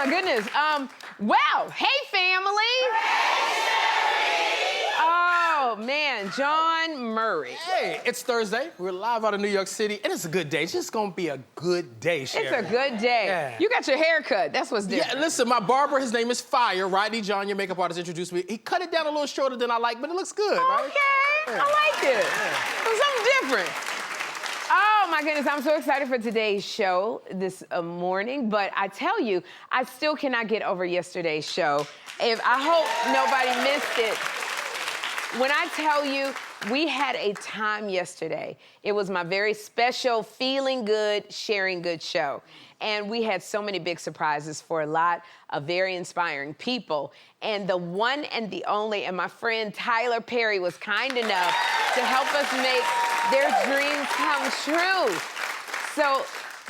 my goodness. Wow. Hey, family. Hey, Sherri. Oh, man. John Murray. Hey, it's Thursday. We're live out of New York City, and it's a good day. It's just gonna be a good day, Sherri. It's a good day. Yeah. You got your hair cut. That's what's different. Yeah, listen, my barber, his name is Fire. Rodney John, your makeup artist, introduced me. He cut it down a little shorter than I like, but it looks good, right? Okay. Yeah. I like it. Yeah. It's something different. Oh, my goodness, I'm so excited for today's show this morning, but I tell you, I still cannot get over yesterday's show. I hope nobody missed it. When I tell you, we had a time yesterday. It was my very special feeling good, sharing good show. And we had so many big surprises for a lot of very inspiring people. And the one and the only, and my friend Tyler Perry was kind enough to help us make their dreams come true. So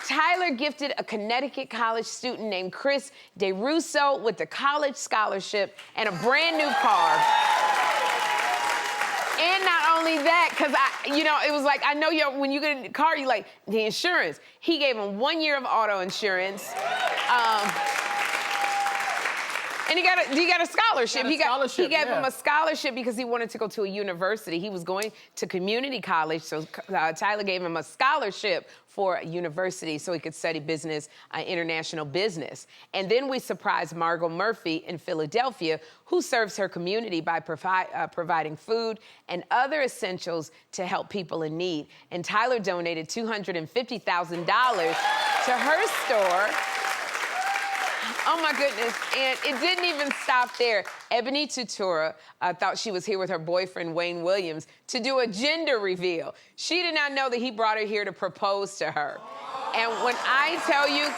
Tyler gifted a Connecticut college student named Chris DeRusso with a college scholarship and a brand new car. And not only that, because it was like, I know when you get in the car, you like, the insurance. He gave him 1 year of auto insurance. And he got a scholarship. He gave him a scholarship because he wanted to go to a university. He was going to community college, so Tyler gave him a scholarship for a university so he could study business, international business. And then we surprised Margot Murphy in Philadelphia, who serves her community by providing food and other essentials to help people in need. And Tyler donated $250,000 to her store. Oh, my goodness. And it didn't even stop there. Ebony Tutura thought she was here with her boyfriend, Wayne Williams, to do a gender reveal. She did not know that he brought her here to propose to her. And when I tell you,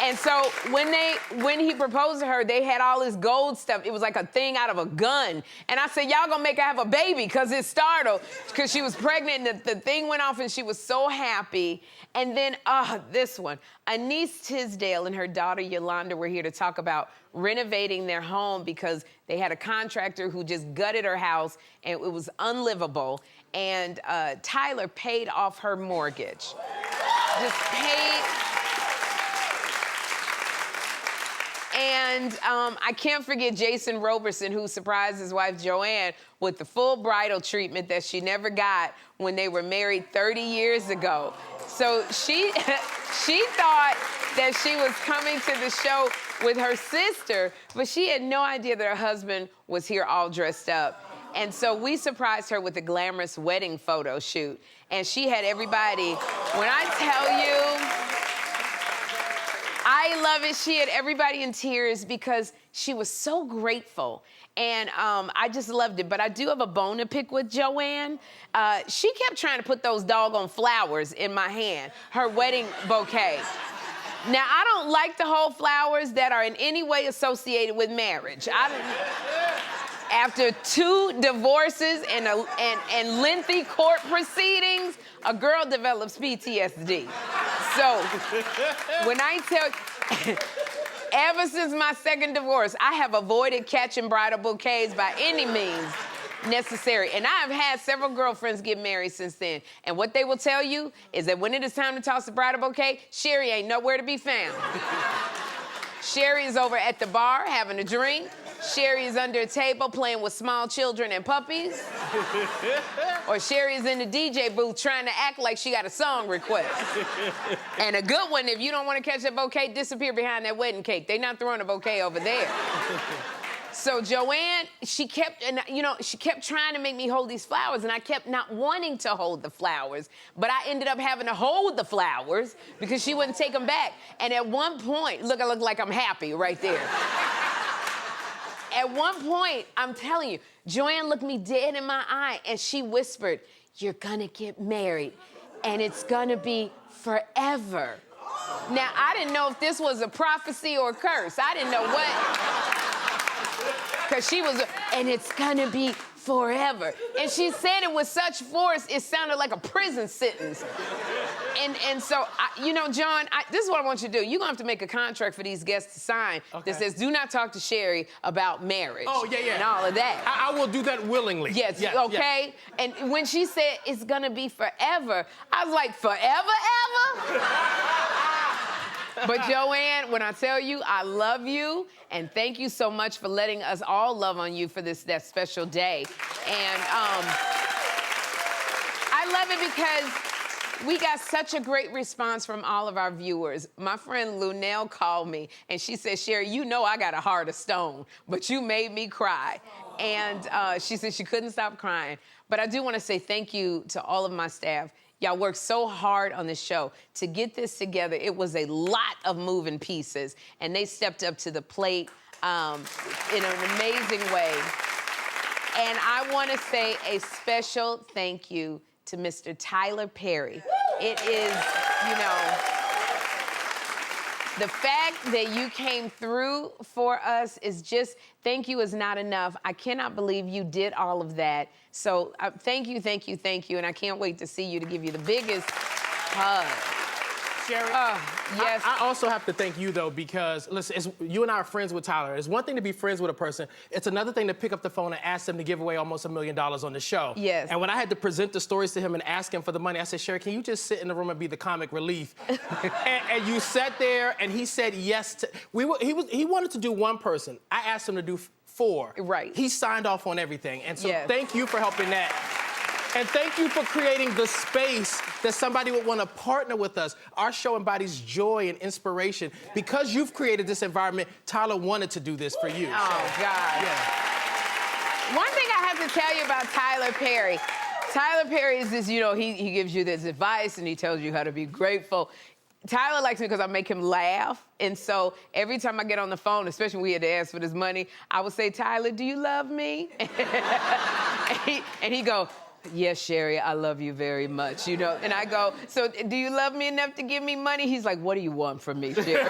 and so when he proposed to her, they had all this gold stuff. It was like a thing out of a gun. And I said, y'all gonna make her have a baby, because it startled, because she was pregnant, and the thing went off, and she was so happy. And then, this one, Anise Tisdale and her daughter Yolanda were here to talk about renovating their home because they had a contractor who just gutted her house, and it was unlivable. And Tyler paid off her mortgage. Just paid. And I can't forget Jason Roberson, who surprised his wife Joanne with the full bridal treatment that she never got when they were married 30 years ago. So she thought that she was coming to the show with her sister, but she had no idea that her husband was here all dressed up. And so we surprised her with a glamorous wedding photo shoot. And she had everybody, when I tell you, I love it. She had everybody in tears because she was so grateful. And I just loved it. But I do have a bone to pick with Joanne. She kept trying to put those doggone flowers in my hand, her wedding bouquet. Now, I don't like to hold flowers that are in any way associated with marriage. After 2 divorces and lengthy court proceedings, a girl develops PTSD. So, when I tell ever since my second divorce, I have avoided catching bridal bouquets by any means necessary. And I have had several girlfriends get married since then. And what they will tell you is that when it is time to toss the bridal bouquet, Sherri ain't nowhere to be found. Sherri is over at the bar having a drink. Sherri is under a table playing with small children and puppies. Or Sherri is in the DJ booth trying to act like she got a song request. And a good one, if you don't want to catch a bouquet, disappear behind that wedding cake. They're not throwing a bouquet over there. So Joanne, she kept trying to make me hold these flowers, and I kept not wanting to hold the flowers, but I ended up having to hold the flowers because she wouldn't take them back. And at one point, look, I look like I'm happy right there. At one point, I'm telling you, Joanne looked me dead in my eye, and she whispered, "You're gonna get married, and it's gonna be forever." Now, I didn't know if this was a prophecy or a curse. I didn't know what. Because she was, and it's gonna be forever. And she said it with such force, it sounded like a prison sentence. And so, John, this is what I want you to do. You're gonna have to make a contract for these guests to sign that says, do not talk to Sherri about marriage. Oh, yeah. And all of that. I will do that willingly. Yes, okay? Yeah. And when she said it's gonna be forever, I was like, forever, ever? But Joanne, when I tell you I love you, and thank you so much for letting us all love on you for that special day. And I love it because we got such a great response from all of our viewers. My friend Lunell called me, and she said, Sherri, you know I got a heart of stone, but you made me cry. And she said she couldn't stop crying. But I do want to say thank you to all of my staff. Y'all worked so hard on this show to get this together. It was a lot of moving pieces, and they stepped up to the plate in an amazing way. And I want to say a special thank you to Mr. Tyler Perry. It is, you know, the fact that you came through for us is just, thank you is not enough. I cannot believe you did all of that. So thank you, thank you, thank you. And I can't wait to see you, to give you the biggest hug. Sherri, yes. I also have to thank you, though, because, listen, you and I are friends with Tyler. It's one thing to be friends with a person. It's another thing to pick up the phone and ask them to give away almost $1 million on the show. Yes. And when I had to present the stories to him and ask him for the money, I said, Sherri, can you just sit in the room and be the comic relief? and you sat there, and he said yes to... He wanted to do one person. I asked him to do 4. Right. He signed off on everything. And so yes. Thank you for helping that. And thank you for creating the space that somebody would want to partner with us. Our show embodies joy and inspiration. Because you've created this environment, Tyler wanted to do this for you. Oh, God. Yeah. One thing I have to tell you about Tyler Perry. Tyler Perry is this, you know, he gives you this advice and he tells you how to be grateful. Tyler likes me because I make him laugh. And so every time I get on the phone, especially when we had to ask for this money, I would say, Tyler, do you love me? and he go, yes, Sherri, I love you very much, you know. And I go, so do you love me enough to give me money? He's like, what do you want from me, Sherri?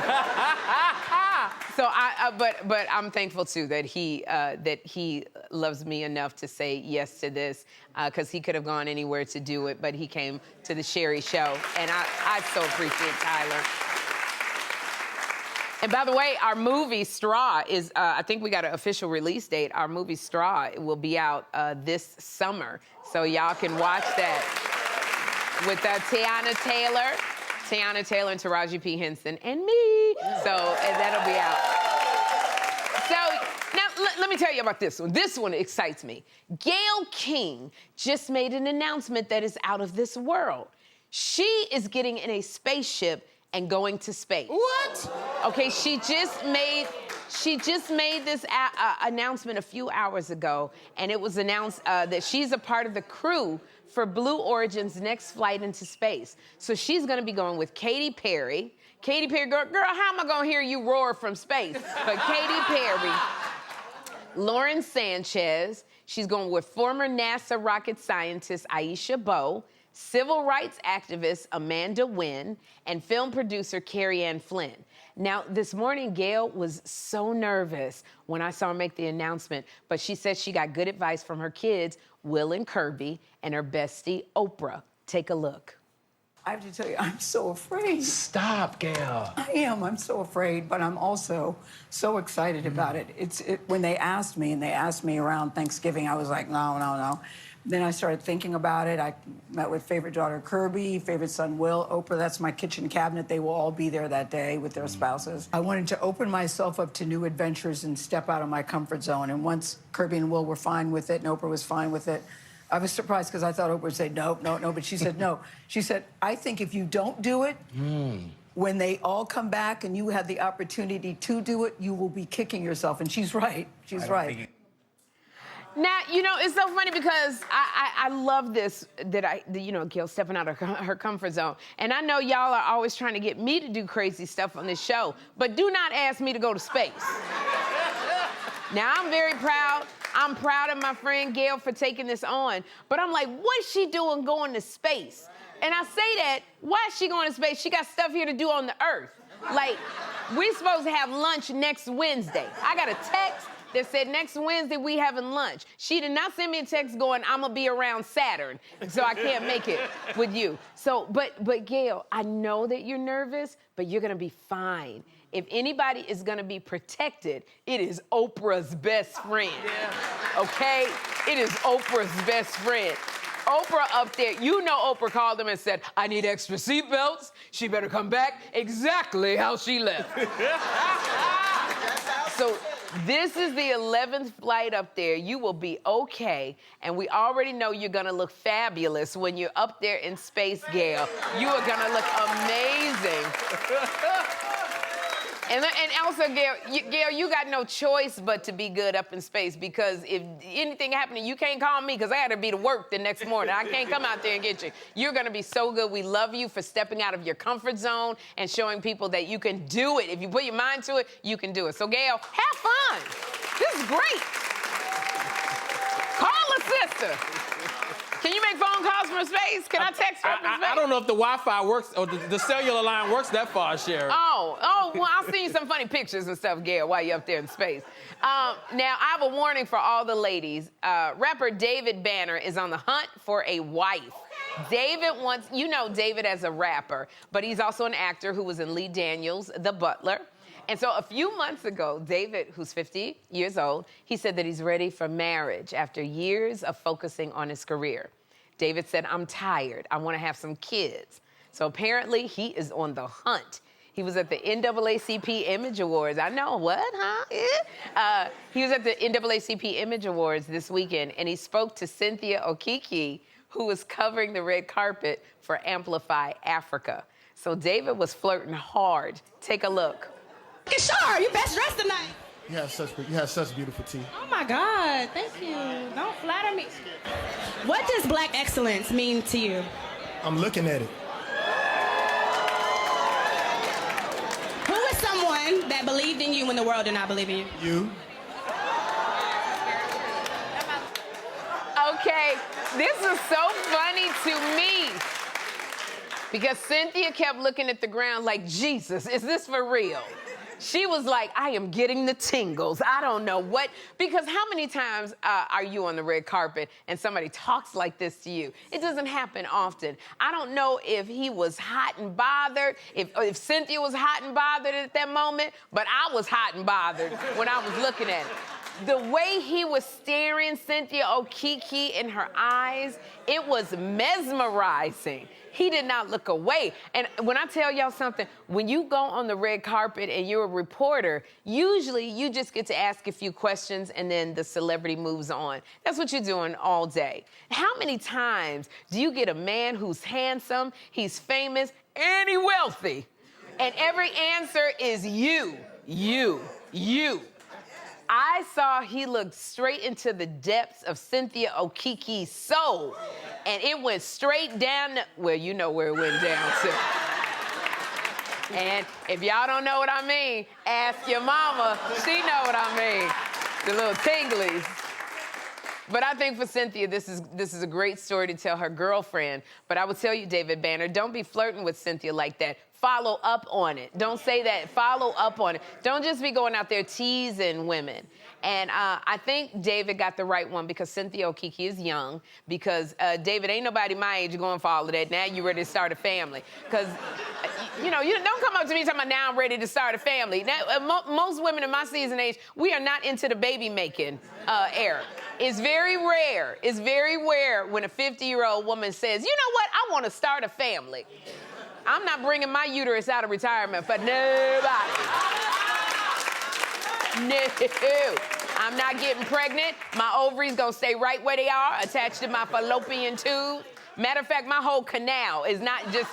So but I'm thankful too that he loves me enough to say yes to this, because he could have gone anywhere to do it, but he came to the Sherri show, and I so appreciate Tyler. And by the way, our movie Straw is, I think we got an official release date. Our movie Straw will be out this summer. So y'all can watch that with Tiana Taylor and Taraji P. Henson and me. So and that'll be out. So now let me tell you about this one. This one excites me. Gayle King just made an announcement that is out of this world. She is getting in a spaceship and going to space. What? Okay, she just made this announcement a few hours ago, and it was announced that she's a part of the crew for Blue Origin's next flight into space. So she's gonna be going with Katy Perry. Katy Perry, girl, how am I gonna hear you roar from space? But Katy Perry, Lauren Sanchez, she's going with former NASA rocket scientist Aisha Bowe, civil rights activist Amanda Wynn, and film producer Carrie Ann Flynn. Now, this morning, Gayle was so nervous when I saw her make the announcement, but she said she got good advice from her kids, Will and Kirby, and her bestie, Oprah. Take a look. I have to tell you, I'm so afraid. Stop, Gayle. I am. I'm so afraid, but I'm also so excited about it. When they asked me, and they asked me around Thanksgiving, I was like, no. Then I started thinking about it. I met with favorite daughter Kirby, favorite son Will, Oprah. That's my kitchen cabinet. They will all be there that day with their spouses. I wanted to open myself up to new adventures and step out of my comfort zone. And once Kirby and Will were fine with it and Oprah was fine with it, I was surprised because I thought Oprah would say no, but she said no. She said, I think if you don't do it, when they all come back and you have the opportunity to do it, you will be kicking yourself. And she's right. She's right. Now, you know, it's so funny because I love this, you know, Gayle stepping out of her comfort zone. And I know y'all are always trying to get me to do crazy stuff on this show, but do not ask me to go to space. Now, I'm very proud. I'm proud of my friend Gayle for taking this on, but I'm like, what is she doing going to space? And I say that, why is she going to space? She got stuff here to do on the earth. Like, we're supposed to have lunch next Wednesday. I got a text that said next Wednesday we having lunch. She did not send me a text going, I'm gonna be around Saturn, so I can't make it with you. So, but Gayle, I know that you're nervous, but you're gonna be fine. If anybody is gonna be protected, it is Oprah's best friend. Yeah. Okay? It is Oprah's best friend. Oprah up there, you know Oprah called him and said, I need extra seatbelts. She better come back exactly how she left. So this is the 11th flight up there. You will be okay. And we already know you're gonna look fabulous when you're up there in space, Gayle. You are gonna look amazing. And also, Gayle, you got no choice but to be good up in space, because if anything happened, you can't call me because I got to be to work the next morning. I can't come out there and get you. You're going to be so good. We love you for stepping out of your comfort zone and showing people that you can do it. If you put your mind to it, you can do it. So, Gayle, have fun. This is great. Call a sister. Can you make phone calls from space? Can I text her from space? I don't know if the Wi-Fi works or the cellular line works that far, Sherri. Oh, well, I'll see you some funny pictures and stuff, Gayle, while you're up there in space. Now, I have a warning for all the ladies. Rapper David Banner is on the hunt for a wife. David wants, you know David as a rapper, but he's also an actor who was in Lee Daniels' The Butler. And so a few months ago, David, who's 50 years old, he said that he's ready for marriage after years of focusing on his career. David said, I'm tired. I want to have some kids. So apparently he is on the hunt. He was at the NAACP Image Awards. I know, what, huh? Yeah. He was at the NAACP Image Awards this weekend, and he spoke to Cynthia Okeke, who was covering the red carpet for Amplify Africa. So David was flirting hard. Take a look. Sure, you best dressed tonight. You have such beautiful teeth. Oh my God, thank you. Don't flatter me. What does black excellence mean to you? I'm looking at it. Who is someone that believed in you when the world did not believe in you? You. Okay, this is so funny to me. Because Cynthia kept looking at the ground like, Jesus, is this for real? She was like, I am getting the tingles. I don't know what. Because how many times are you on the red carpet and somebody talks like this to you? It doesn't happen often. I don't know if he was hot and bothered, if Cynthia was hot and bothered at that moment, but I was hot and bothered when I was looking at it. The way he was staring Cynthia Okeke in her eyes, it was mesmerizing. He did not look away. And when I tell y'all something, when you go on the red carpet and you're a reporter, usually you just get to ask a few questions and then the celebrity moves on. That's what you're doing all day. How many times do you get a man who's handsome, he's famous, and he's wealthy? And every answer is you. I saw he looked straight into the depths of Cynthia Okeke's soul, and it went straight down, well, you know where it went down to. And if y'all don't know what I mean, ask your mama. She know what I mean. The little tinglies. But I think for Cynthia, this is a great story to tell her girlfriend. But I would tell you, David Banner, don't be flirting with Cynthia like that. Follow up on it. Don't say that. Follow up on it. Don't just be going out there teasing women. And I think David got the right one because Cynthia Okeke is young. Because, David, ain't nobody my age going for all of that. Now you ready to start a family. Because, you don't come up to me talking about now I'm ready to start a family. Now, most women in my season age, we are not into the baby making era. It's very rare. It's very rare when a 50-year-old woman says, you know what, I want to start a family. I'm not bringing my uterus out of retirement for nobody. No. I'm not getting pregnant. My ovaries gonna stay right where they are, attached to my fallopian tube. Matter of fact, my whole canal is not just...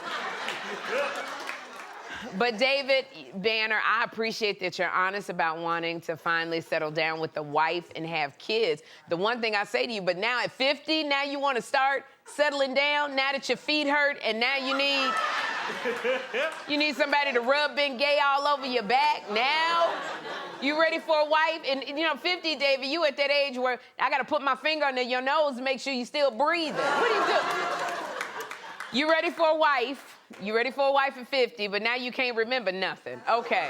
But David Banner, I appreciate that you're honest about wanting to finally settle down with a wife and have kids. The one thing I say to you, but now at 50, now you want to start settling down, now that your feet hurt, and now you need somebody to rub Ben Gay all over your back. Now you ready for a wife? And 50, David, you at that age where I got to put my finger under your nose to make sure you still breathing. What are you doing? You ready for a wife? You ready for a wife at 50, but now you can't remember nothing. Okay.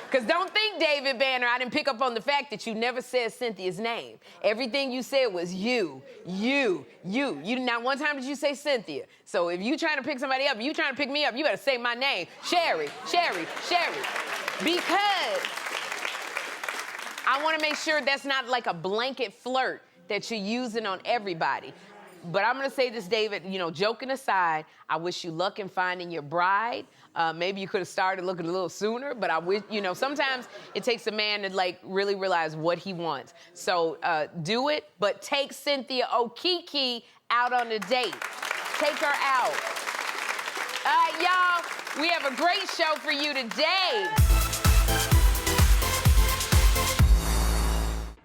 Because don't think, David Banner, I didn't pick up on the fact that you never said Cynthia's name. Everything you said was you. Not one time did you say Cynthia. So if you trying to pick somebody up, you trying to pick me up, you better say my name. Sherri. Because I want to make sure that's not like a blanket flirt that you're using on everybody. But I'm gonna say this, David, you know, joking aside, I wish you luck in finding your bride. Maybe you could have started looking a little sooner, but I wish, you know, sometimes it takes a man to like really realize what he wants. So do it, but take Cynthia Okeke out on a date. Take her out. All right, y'all, we have a great show for you today.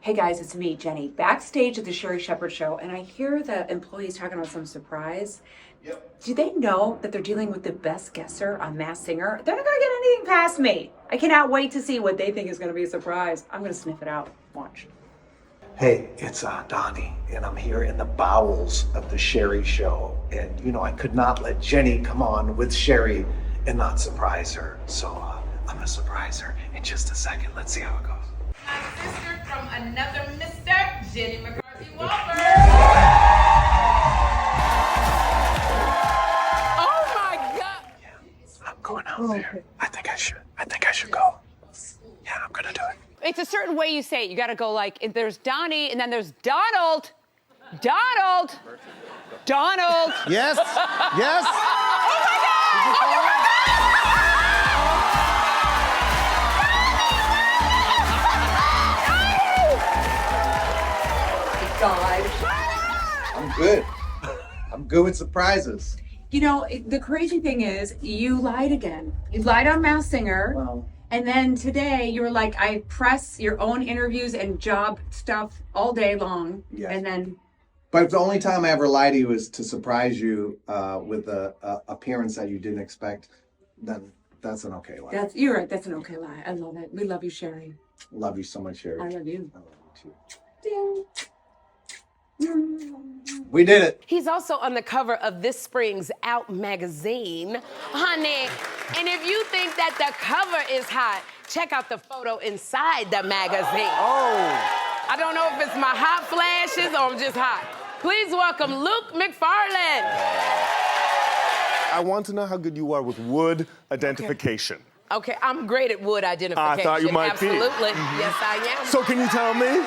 Hey guys, it's me, Jenny, backstage at the Sherri Shepherd show, and I hear the employees talking about some surprise. Yep. Do they know that they're dealing with the best guesser on Masked Singer? They're not gonna get anything past me. I cannot wait to see what they think is gonna be a surprise. I'm gonna sniff it out. Watch. Hey, it's Donnie, and I'm here in the bowels of the Sherri show. And, you know, I could not let Jenny come on with Sherri and not surprise her. So I'm gonna surprise her in just a second. Let's see how it goes. My sister from another Mr. Jenny McCarthy-Wahlberg. Oh my God! Yeah, I'm going out there. I think I should go. Yeah, I'm gonna do it. It's a certain way you say it. You gotta go like, if there's Donnie and then there's Donald. Donald! Donald! Yes. Yes. Oh my God! Oh my God! I'm good. I'm good with surprises. You know, the crazy thing is, you lied again. You lied on Masked Singer. Well, And then today you were like, I press your own interviews and job stuff all day long. Yes. And then. but if the only time I ever lie to you is to surprise you with a appearance that you didn't expect, then that's an okay lie. You're right, that's an okay lie. I love it. We love you, Sherri. Love you so much, Sherri. I love you. I love you too. We did it. He's also on the cover of this spring's Out magazine, honey. And if you think that the cover is hot, check out the photo inside the magazine. Oh. I don't know if it's my hot flashes or I'm just hot. Please welcome Luke Macfarlane. I want to know how good you are with wood identification. Okay, I'm great at wood identification. I thought you might be. Absolutely. Yes, I am. So can you tell me?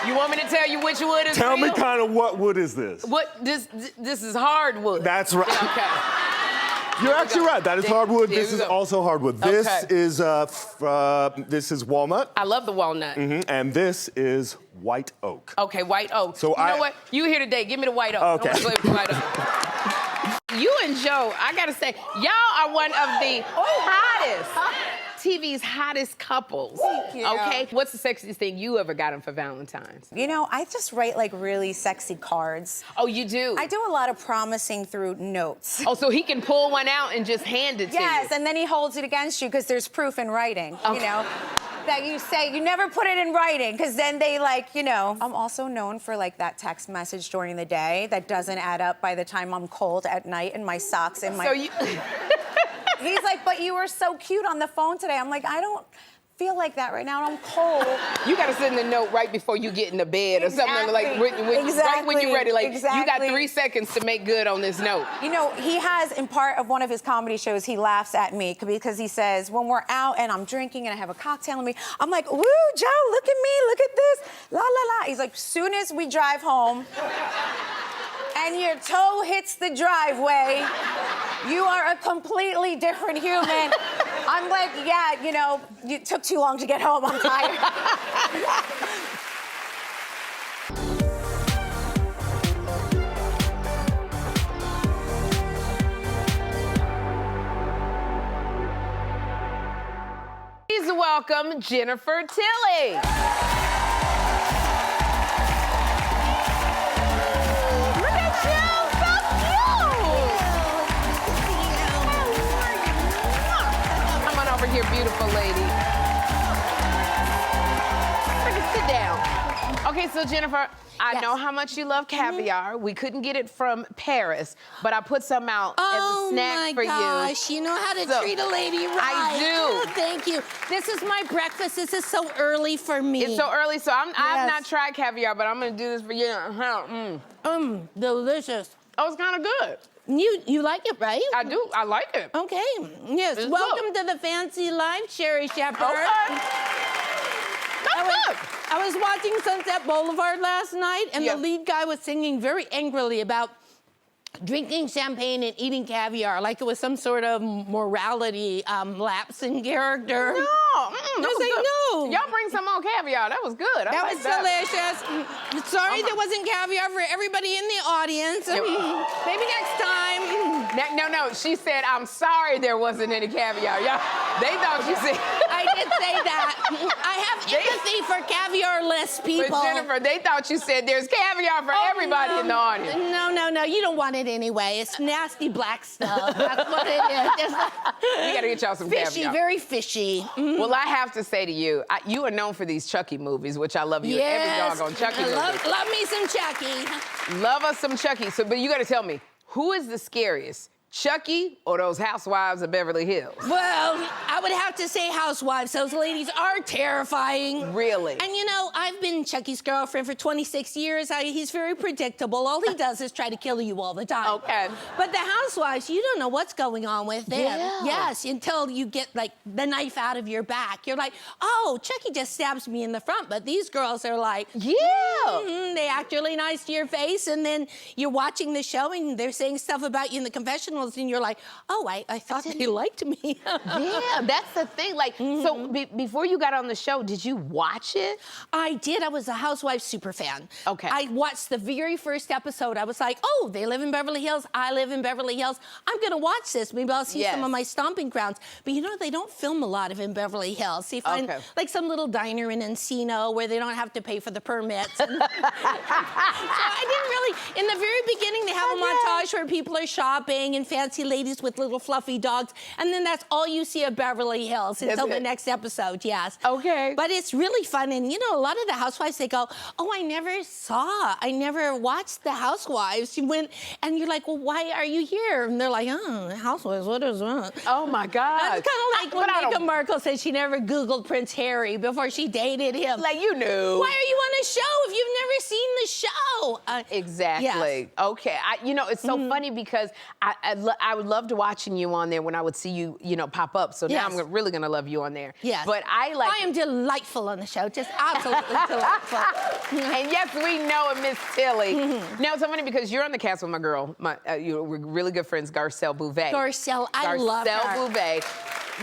You want me to tell you which wood is Tell me real? kind of what wood is this? This is hardwood. That's right. Okay. You're actually right. That is hardwood. There This we is go. also hardwood. Okay. This is walnut. I love the walnut. And this is white oak. Okay, white oak. So you know what? You here today. Give me the white oak. Okay. I want to play with the white oak. You and Joe, I gotta say, y'all are one of the hottest, TV's hottest couples. Thank you. Okay? What's the sexiest thing you ever got him for Valentine's? You know, I just write like really sexy cards. Oh, you do? I do a lot of promising through notes. Oh, so he can pull one out and just hand it to you? Yes, and then he holds it against you because there's proof in writing, you know? That you say, you never put it in writing because then they like, you know. I'm also known for like that text message during the day that doesn't add up by the time I'm cold at night and my socks in my... So you... He's like, but you were so cute on the phone today. I'm like, I don't feel like that right now. I'm cold. You gotta send the note right before you get in the bed or something like right when you're ready. Like you got 3 seconds to make good on this note. You know, he has in part of one of his comedy shows, he laughs at me because he says when we're out and I'm drinking and I have a cocktail on me, I'm like, woo, Joe, look at me, look at this, la la la. He's like, soon as we drive home and your toe hits the driveway, you are a completely different human. I'm like, yeah, you know, it took too long to get home. I'm tired. Please welcome Jennifer Tilly. Here, beautiful lady. Sit down. Okay, so Jennifer, I know how much you love caviar. We couldn't get it from Paris, but I put some out as a snack for you. Oh my gosh, you know how to treat a lady right. I do. Oh, thank you. This is my breakfast. This is so early for me. It's so early, so I've not tried caviar, but I'm gonna do this for you. Delicious. Oh, it's kind of good. You like it, right? I do. I like it. Okay. Yes. Welcome to the fancy life, Sherri Shepherd. Okay. That's good. I was watching Sunset Boulevard last night, and the lead guy was singing very angrily about drinking champagne and eating caviar, like it was some sort of morality lapse in character. No, I was like, no. Y'all bring some on caviar. That was good. That was delicious. Sorry there wasn't caviar for everybody in the audience. Maybe next time. No. She said, I'm sorry there wasn't any caviar. Y'all, they thought you said. I did say that. I have empathy for caviar-less people. But Jennifer, they thought you said there's caviar for everybody in the audience. No. You don't want it anyway. It's nasty black stuff. That's what it is. You gotta get y'all some fishy, caviar. very fishy. Well, I have to say to you, you are known for these Chucky movies, which I love you in every doggone Chucky movie. Love me some Chucky. Love us some Chucky. So, but you gotta tell me, who is the scariest? Chucky or those housewives of Beverly Hills? Well, I would have to say housewives. Those ladies are terrifying. Really? And you know, I've been Chucky's girlfriend for 26 years. He's very predictable. All he does is try to kill you all the time. Okay. But the housewives, you don't know what's going on with them. Yeah. Yes, until you get like the knife out of your back. You're like, oh, Chucky just stabs me in the front. But these girls are like, they act really nice to your face. And then you're watching the show and they're saying stuff about you in the confessional. And you're like, oh, I thought they liked me. Yeah, that's the thing. Like, so before you got on the show, did you watch it? I did. I was a Housewives super fan. Okay. I watched the very first episode. I was like, oh, they live in Beverly Hills. I live in Beverly Hills. I'm going to watch this. Maybe I'll see some of my stomping grounds. But you know, they don't film a lot of in Beverly Hills. So you find like some little diner in Encino where they don't have to pay for the permits. So I didn't really, in the very beginning, they have a montage where people are shopping and fancy ladies with little fluffy dogs, and then that's all you see of Beverly Hills until the next episode, Okay. But it's really fun, and you know, a lot of the housewives, they go, oh, I never watched the Housewives. You went, and you're like, well, why are you here? And they're like, oh, Housewives, what is that? Oh, my God. That's kind of like when Meghan Markle said she never Googled Prince Harry before she dated him. Like, you knew. Why are you on a show if you've never seen the show? Exactly. Yes. Okay. You know, it's so funny because I would love to watching you on there when I would see you, pop up. So now I'm really gonna love you on there. Yes. But I am delightful on the show, just absolutely delightful. And yes, we know it, Miss Tilly. Now it's so funny because you're on the cast with my girl. We're really good friends, Garcelle Bouvet. Garcelle, I love her. Garcelle Bouvet.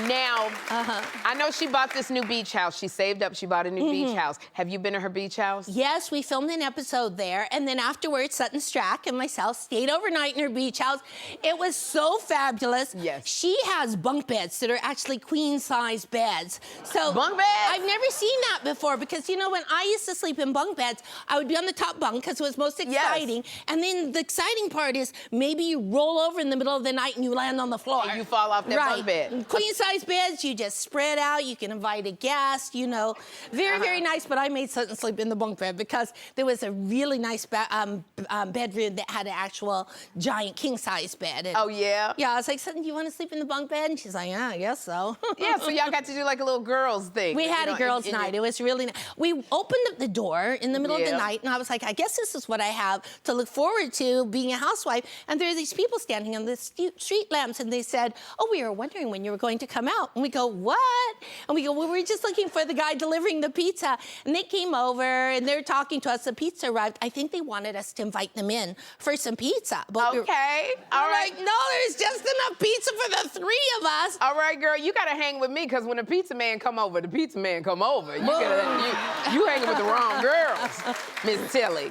Now, I know she bought this new beach house. She saved up, she bought a new beach house. Have you been to her beach house? Yes, we filmed an episode there, and then afterwards, Sutton Strack and myself stayed overnight in her beach house. It was so fabulous. Yes. She has bunk beds that are actually queen-size beds. So bunk beds? I've never seen that before because, you know, when I used to sleep in bunk beds, I would be on the top bunk because it was most exciting. Yes. And then the exciting part is maybe you roll over in the middle of the night and you land on the floor. And you fall off that bunk bed. Queen-size beds, you just spread out, you can invite a guest, you know. Very, very nice, but I made Sutton sleep in the bunk bed because there was a really nice bedroom that had an actual giant king-size bed. And oh, yeah? Yeah, I was like, Sutton, do you want to sleep in the bunk bed? And she's like, yeah, I guess so. Yeah, so y'all got to do like a little girls thing. We had a girls' night. It was really nice. We opened up the door in the middle of the night, and I was like, I guess this is what I have to look forward to being a housewife. And there are these people standing on the street lamps, and they said, oh, we were wondering when you were going to come out. And we go, what? And we go, well, we're just looking for the guy delivering the pizza. And they came over, and they're talking to us. The pizza arrived. I think they wanted us to invite them in for some pizza. But okay. All right. Like, no, there's just enough pizza for the three of us. All right, girl, you gotta hang with me, because when the pizza man come over, the pizza man come over. You hanging with the wrong girls, Miss Tilly.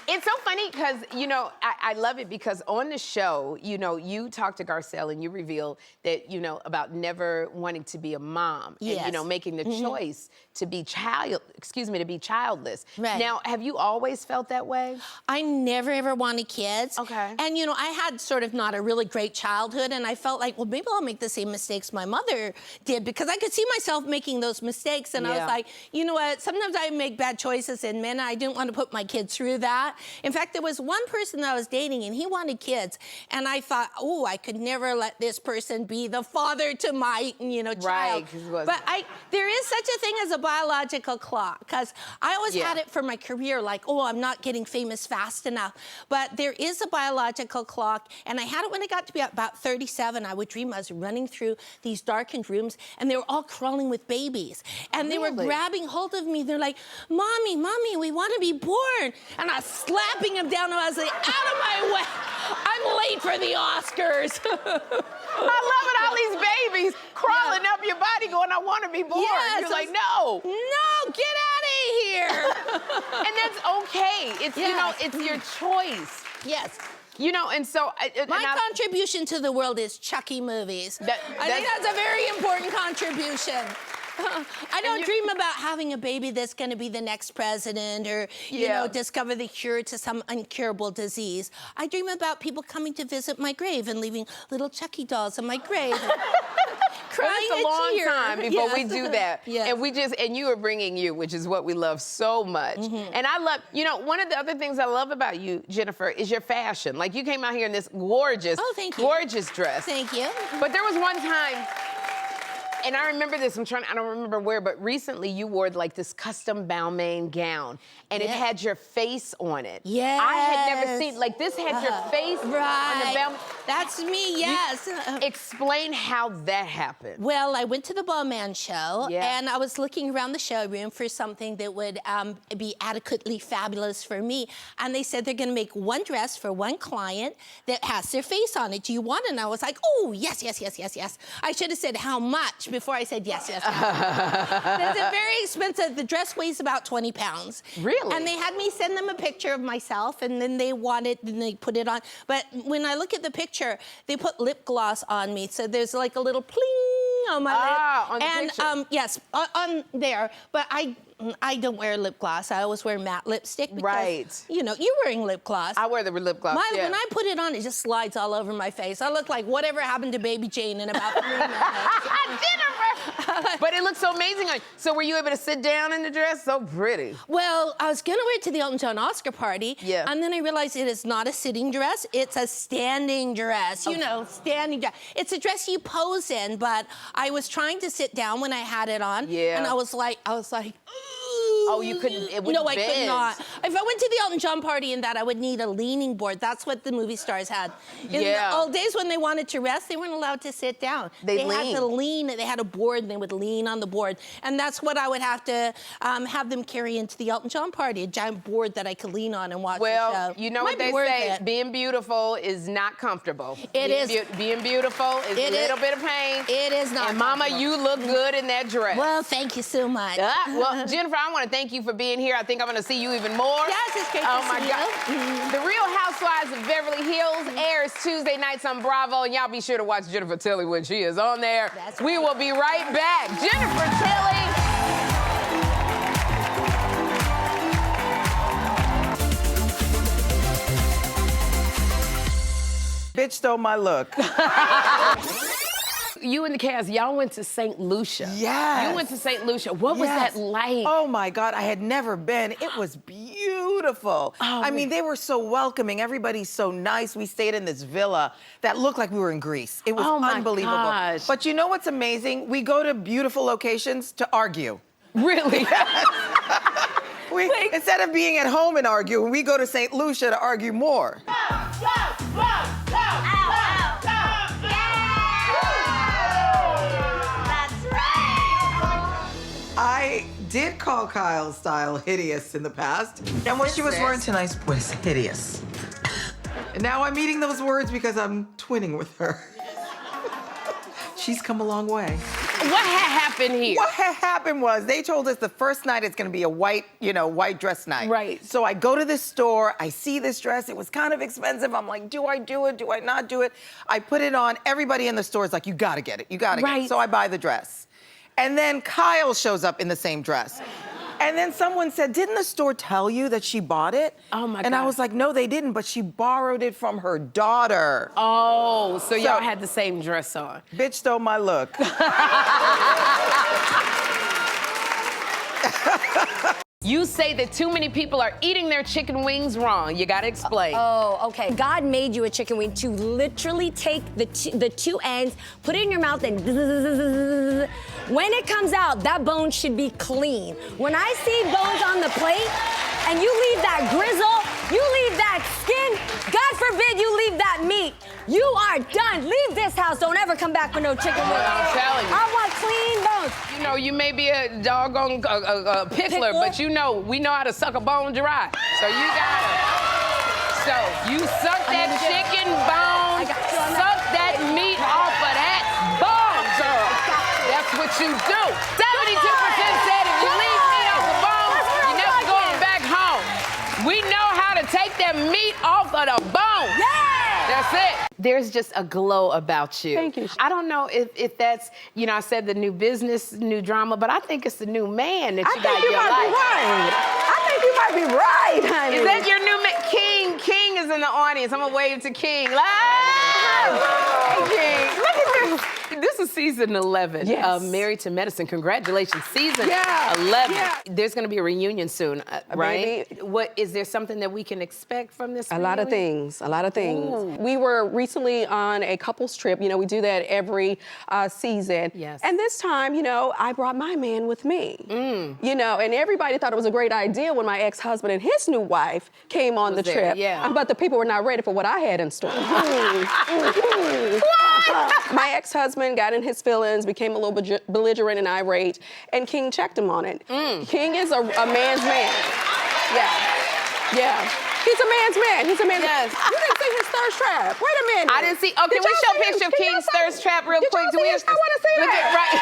It's so funny because, you know, I love it because on the show, you know, you talk to Garcelle and you reveal that, you know, about never wanting to be a mom. Yes. And, you know, making the choice to be childless. Right. Now, have you always felt that way? I never, ever wanted kids. Okay. And, you know, I had sort of not a really great childhood, and I felt like, well, maybe I'll make the same mistakes my mother did, because I could see myself making those mistakes, and I was like, you know what, sometimes I make bad choices in men, and I didn't want to put my kids through that. In fact, there was one person that I was dating, and he wanted kids. And I thought, oh, I could never let this person be the father to my, child. Right. But there is such a thing as a biological clock, because I always had it for my career, like, oh, I'm not getting famous fast enough. But there is a biological clock, and I had it when I got to be about 37. I would dream I was running through these darkened rooms, and they were all crawling with babies. And they were grabbing hold of me. They're like, Mommy, Mommy, we want to be born. And I was slapping them down, and I was like, out of my way. I'm late for the Oscars. I love it, all these babies crawling up your body going, I want to be born. Yes, You're like, no. No, get out of here. And that's okay. It's, it's your choice. Yes. And so... My contribution to the world is Chucky movies. I think that's a very important contribution. I don't dream about having a baby that's going to be the next president or, discover the cure to some incurable disease. I dream about people coming to visit my grave and leaving little Chucky dolls on my grave. It's a long time before we do that. And you are bringing you, which is what we love so much. And I love, one of the other things I love about you, Jennifer, is your fashion. Like, you came out here in this gorgeous, gorgeous dress. Thank you. But there was one time, and I remember this, I don't remember where, but recently you wore like this custom Balmain gown, and it had your face on it. Yes. I had never seen, like this had your face on the Balmain. That's me, yes. Explain how that happened. Well, I went to the Balmain show, and I was looking around the showroom for something that would be adequately fabulous for me. And they said they're gonna make one dress for one client that has their face on it. Do you want it? And I was like, oh, yes, yes, yes, yes, yes. I should have said how much before I said yes, yes, yes. It's very expensive. The dress weighs about 20 pounds. Really? And they had me send them a picture of myself, and then they put it on. But when I look at the picture, they put lip gloss on me, so there's like a little pling on my lip. On the picture. Yes, on there. But I don't wear lip gloss. I always wear matte lipstick because, you're wearing lip gloss. I wear the lip gloss, When I put it on, it just slides all over my face. I look like whatever happened to Baby Jane in about 3 minutes. Jennifer! But it looks so amazing on you. So were you able to sit down in the dress? So pretty. Well, I was gonna wear it to the Elton John Oscar party. Yeah. And then I realized it is not a sitting dress, it's a standing dress. Standing dress. It's a dress you pose in, but I was trying to sit down when I had it on. Yeah. And I was like, oh, you couldn't, it wouldn't No, I bend. could not. If I went to the Elton John party and that, I would need a leaning board. That's what the movie stars had. In the old days when they wanted to rest, they weren't allowed to sit down. They had to lean. They had a board, and they would lean on the board. And that's what I would have to have them carry into the Elton John party, a giant board that I could lean on and watch the show. Well, you know what they say, being beautiful is not comfortable. Being beautiful is a little bit of pain. It is not. And Mama, you look good in that dress. Well, thank you so much. Well, Jennifer, I want to thank you for being here. I think I'm going to see you even more. Yes, it's great to see you. The Real Housewives of Beverly Hills airs Tuesday nights on Bravo, and y'all be sure to watch Jennifer Tilly when she is on there. We will be right back. Jennifer Tilly. Bitch stole my look. You and the cast, y'all went to St. Lucia. Yes. You went to St. Lucia. What was that like? Oh my God, I had never been. It was beautiful. I mean, they were so welcoming. Everybody's so nice. We stayed in this villa that looked like we were in Greece. It was unbelievable. Gosh. But you know what's amazing? We go to beautiful locations to argue. Really? Instead of being at home and arguing, we go to St. Lucia to argue more. I did call Kyle's style hideous in the past. And what she was wearing tonight was hideous. And now I'm eating those words because I'm twinning with her. She's come a long way. What had happened here? What had happened was they told us the first night it's gonna be a white, white dress night. Right. So I go to this store, I see this dress, it was kind of expensive. I'm like, do I do it? Do I not do it? I put it on, everybody in the store is like, you gotta get it, you gotta get it. So I buy the dress. And then Kyle shows up in the same dress. And then someone said, didn't the store tell you that she bought it? Oh my God. And I was like, no, they didn't, but she borrowed it from her daughter. Oh, so y'all had the same dress on. Bitch stole my look. You say that too many people are eating their chicken wings wrong. You gotta explain. Oh, okay. God made you a chicken wing to literally take the two ends, put it in your mouth, and when it comes out, that bone should be clean. When I see bones on the plate, and you leave that grizzle, you leave that skin, God forbid you leave that meat, you are done. Leave this house. Don't ever come back with no chicken wings. I'm telling you. I want clean bones. You know, you may be a doggone pickler, but you know, we know how to suck a bone dry. So you gotta. So you suck that chicken bone, suck that meat off of that bone, girl. That's what you do. 72% said if you leave meat off the bone, you're never going back home. We know how to take that meat off of the bone. Yeah! That's it. There's just a glow about you. Thank you. I don't know if that's, you know, I said the new business, new drama, but I think it's the new man that you got in your life. I think you might be right, honey. Is that your new man? King? King is in the audience. I'm gonna wave to King. Hey, King. Look at this. This is season 11 of Married to Medicine. Congratulations, season 11. Yeah. There's gonna be a reunion soon, right? Baby. What is there something that we can expect from this? A lot of things. Ooh. We were recently on a couples trip. You know, we do that every season. Yes. And this time, you know, I brought my man with me. You know, and everybody thought it was a great idea when my ex-husband and his new wife came on the trip. Yeah. But the people were not ready for what I had in store. My ex-husband got in his feelings, became a little belligerent and irate, and King checked him on it. King is a man's man. Yeah. He's a man's man. He's a man's man. You didn't see his thirst trap. Wait a minute. I didn't see. Oh, can we show a picture of King's thirst trap real quick? I want to see Look that. at right.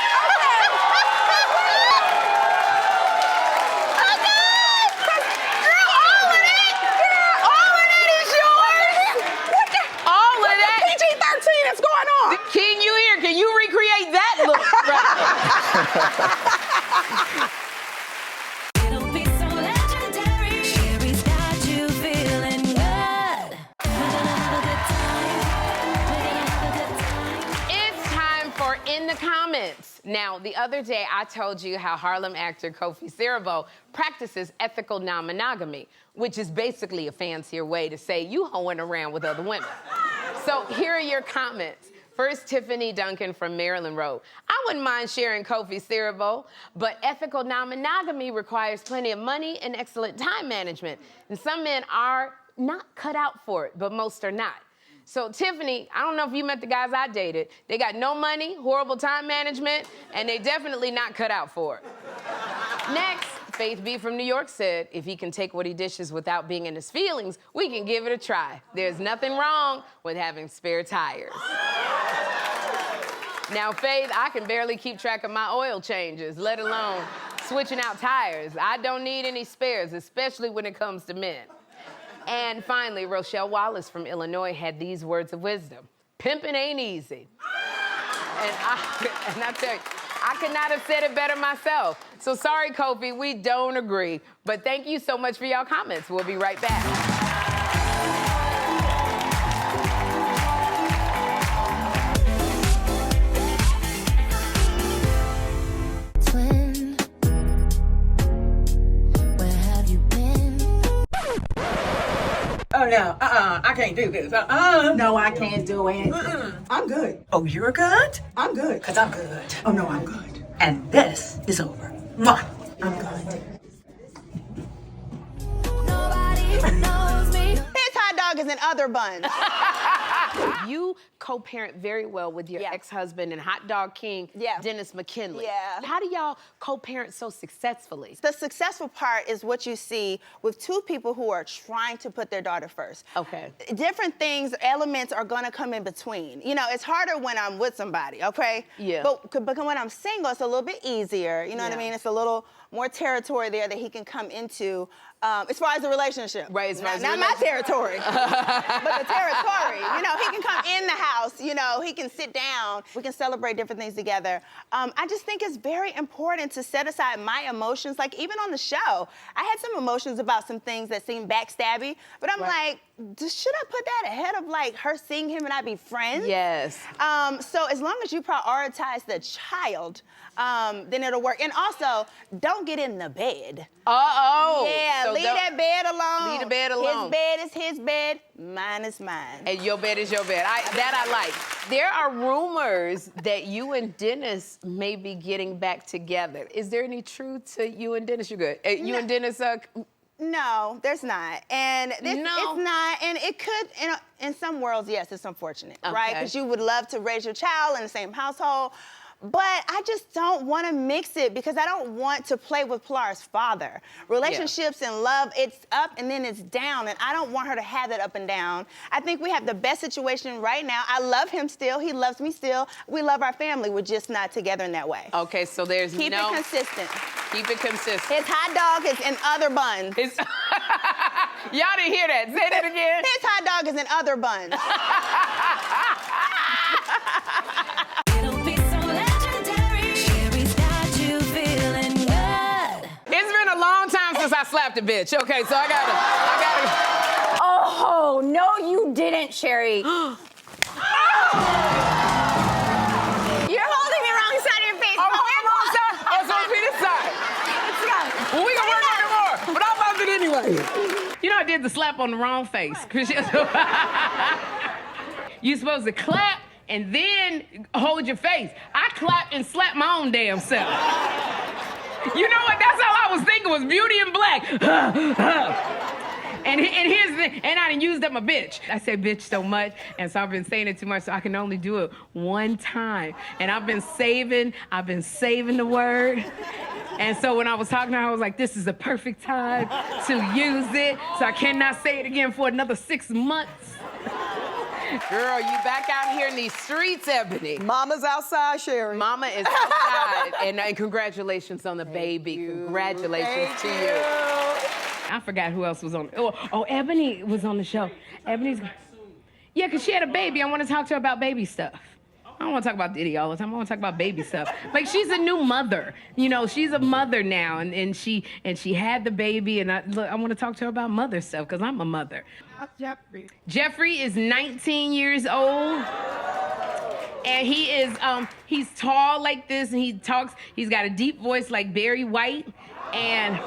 PG-13 is going on. King, you here? Can you recreate that look? It'll be so legendary. Sherri's got you feeling good. It's time for In the Comments. Now, the other day, I told you how Harlem actor Kofi Siriboe practices ethical non-monogamy, which is basically a fancier way to say you hoeing around with other women. So here are your comments. First, Tiffany Duncan from Maryland wrote, I wouldn't mind sharing Kofi Siriboe, but ethical non-monogamy requires plenty of money and excellent time management. And some men are not cut out for it, but most are not. So Tiffany, I don't know if you met the guys I dated. They got no money, horrible time management, and they definitely not cut out for it. Next, Faith B from New York said, if he can take what he dishes without being in his feelings, we can give it a try. There's nothing wrong with having spare tires. Now, Faith, I can barely keep track of my oil changes, let alone switching out tires. I don't need any spares, especially when it comes to men. And finally, Rochelle Wallace from Illinois had these words of wisdom. Pimping ain't easy. And I tell you, I could not have said it better myself. So sorry, Kofi, we don't agree. But thank you so much for y'all comments. We'll be right back. Twin, where have you been? Oh, no, I can't do this. No, I can't do it. I'm good. Oh, you're good? I'm good, because I'm good. Oh, no, I'm good. And this is over. Mwah. I'm good. His hot dog is in other buns. You co-parent very well with your ex-husband and hot dog king, Dennis McKinley. Yeah. How do y'all co-parent so successfully? The successful part is what you see with two people who are trying to put their daughter first. Okay. Different things, elements are gonna come in between. You know, it's harder when I'm with somebody, okay? Yeah. But when I'm single, it's a little bit easier. You know what I mean? It's a little more territory there that he can come into as far as the relationship. Right, as far as not my territory, but the territory. You know, he can come in the house house, you know, he can sit down. We can celebrate different things together. I just think it's very important to set aside my emotions. Like, even on the show, I had some emotions about some things that seemed backstabby, but I'm like, should I put that ahead of, like, her seeing him and I be friends? Yes. So as long as you prioritize the child, then it'll work. And also, don't get in the bed. Uh-oh. Yeah, So leave that bed alone. Leave the bed alone. His bed is his bed, mine is mine. And your bed is your bed. That I like. There are rumors that you and Dennis may be getting back together. Is there any truth to you and Dennis? You're good. You and Dennis, No, there's not. And it's not. And it could, in some worlds, yes, it's unfortunate, right? Because you would love to raise your child in the same household. But I just don't want to mix it because I don't want to play with Pilar's father. Relationships and love, it's up and then it's down, and I don't want her to have that up and down. I think we have the best situation right now. I love him still. He loves me still. We love our family. We're just not together in that way. Okay, so there's Keep it consistent. Keep it consistent. His hot dog is in other buns. Y'all didn't hear that. Say that again. His hot dog is in other buns. It's been a long time since I slapped a bitch. Okay, so I gotta. Oh, no, you didn't, Sherri. You're holding the wrong side of your face. I'm holding the wrong side. Oh, so it's this side. Well, we can work on it more, but I'm about it anyway. You know, I did the slap on the wrong face. You're supposed to clap and then hold your face. I clapped and slapped my own damn self. You know what? That's all I was thinking was Beauty in Black. And here's the thing, and I done used up my bitch. I say bitch so much, and so I've been saying it too much, so I can only do it one time. And I've been saving the word. And so when I was talking to her, I was like, this is the perfect time to use it, so I cannot say it again for another 6 months. Girl, you back out here in these streets, Ebony. Mama's outside, Sherri. Mama is outside. And congratulations on the baby. Congratulations to you. I forgot who else was on. Oh, Ebony was on the show. Ebony's. Yeah, because she had a baby. I want to talk to her about baby stuff. I don't want to talk about Diddy all the time. I want to talk about baby stuff. Like, she's a new mother. You know, she's a mother now, and she had the baby, and I want to talk to her about mother stuff, because I'm a mother. Jeffrey. Jeffrey is 19 years old. And he is, he's tall like this, and he's got a deep voice like Barry White, and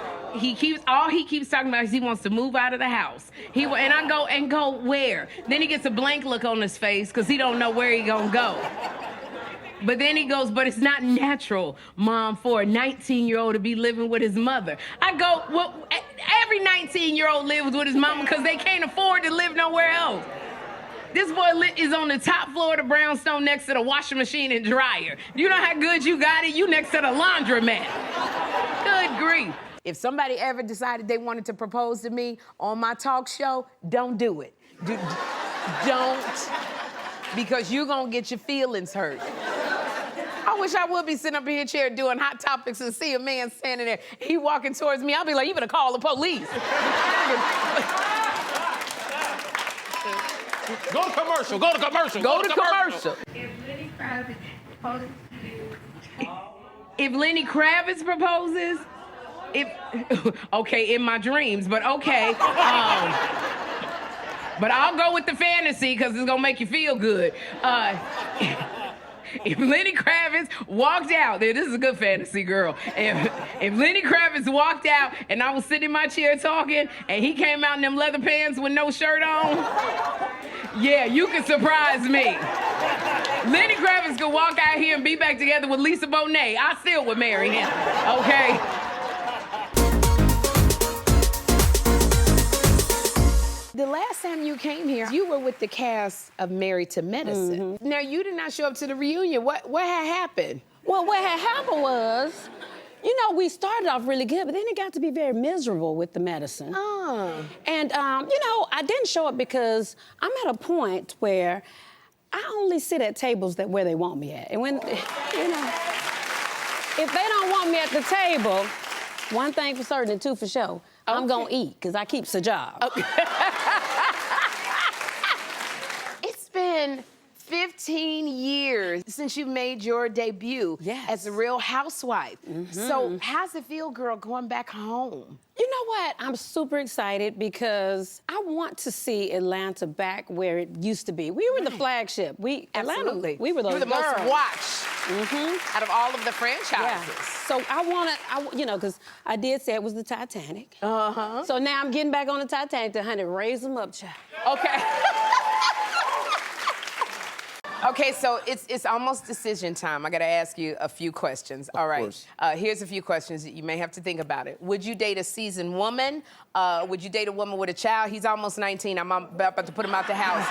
all he keeps talking about is he wants to move out of the house. And I go, where? Then he gets a blank look on his face because he don't know where he gonna go. But then he goes, but it's not natural, Mom, for a 19-year-old to be living with his mother. I go, well, every 19-year-old lives with his mama because they can't afford to live nowhere else. This boy is on the top floor of the brownstone next to the washing machine and dryer. You know how good you got it? You next to the laundromat. Good grief. If somebody ever decided they wanted to propose to me on my talk show, don't do it. Don't, because you're gonna get your feelings hurt. I wish I would be sitting up in your chair doing Hot Topics and see a man standing there. He walking towards me, I'll be like, you better call the police. Go to commercial, go to commercial. Go to commercial. If Lenny Kravitz proposes, okay, in my dreams, but okay. But I'll go with the fantasy because it's gonna make you feel good. If Lenny Kravitz walked out, this is a good fantasy, girl. If Lenny Kravitz walked out and I was sitting in my chair talking and he came out in them leather pants with no shirt on, yeah, you can surprise me. Lenny Kravitz could walk out here and be back together with Lisa Bonet. I still would marry him, okay? The last time you came here, you were with the cast of Married to Medicine. Mm-hmm. Now, you did not show up to the reunion. What had happened? Well, what had happened was, you know, we started off really good, but then it got to be very miserable with the medicine. And, you know, I didn't show up because I'm at a point where I only sit at tables where they want me at. And when, you know, if they don't want me at the table, one thing for certain and two for sure, I'm gonna eat, because I keeps a job. Okay. It's been 50 15 years since you made your debut as a Real Housewife. So how's it feel, girl, going back home? You know what? I'm super excited because I want to see Atlanta back where it used to be. We were the flagship. Atlanta, we were the most watched out of all of the franchises. Yeah. So because I did say it was the Titanic. So now I'm getting back on the Titanic to raise them up, child. Okay. Okay, so it's almost decision time. I gotta ask you a few questions. All right. Here's a few questions that you may have to think about it. Would you date a seasoned woman? Would you date a woman with a child? He's almost 19. I'm about to put him out the house.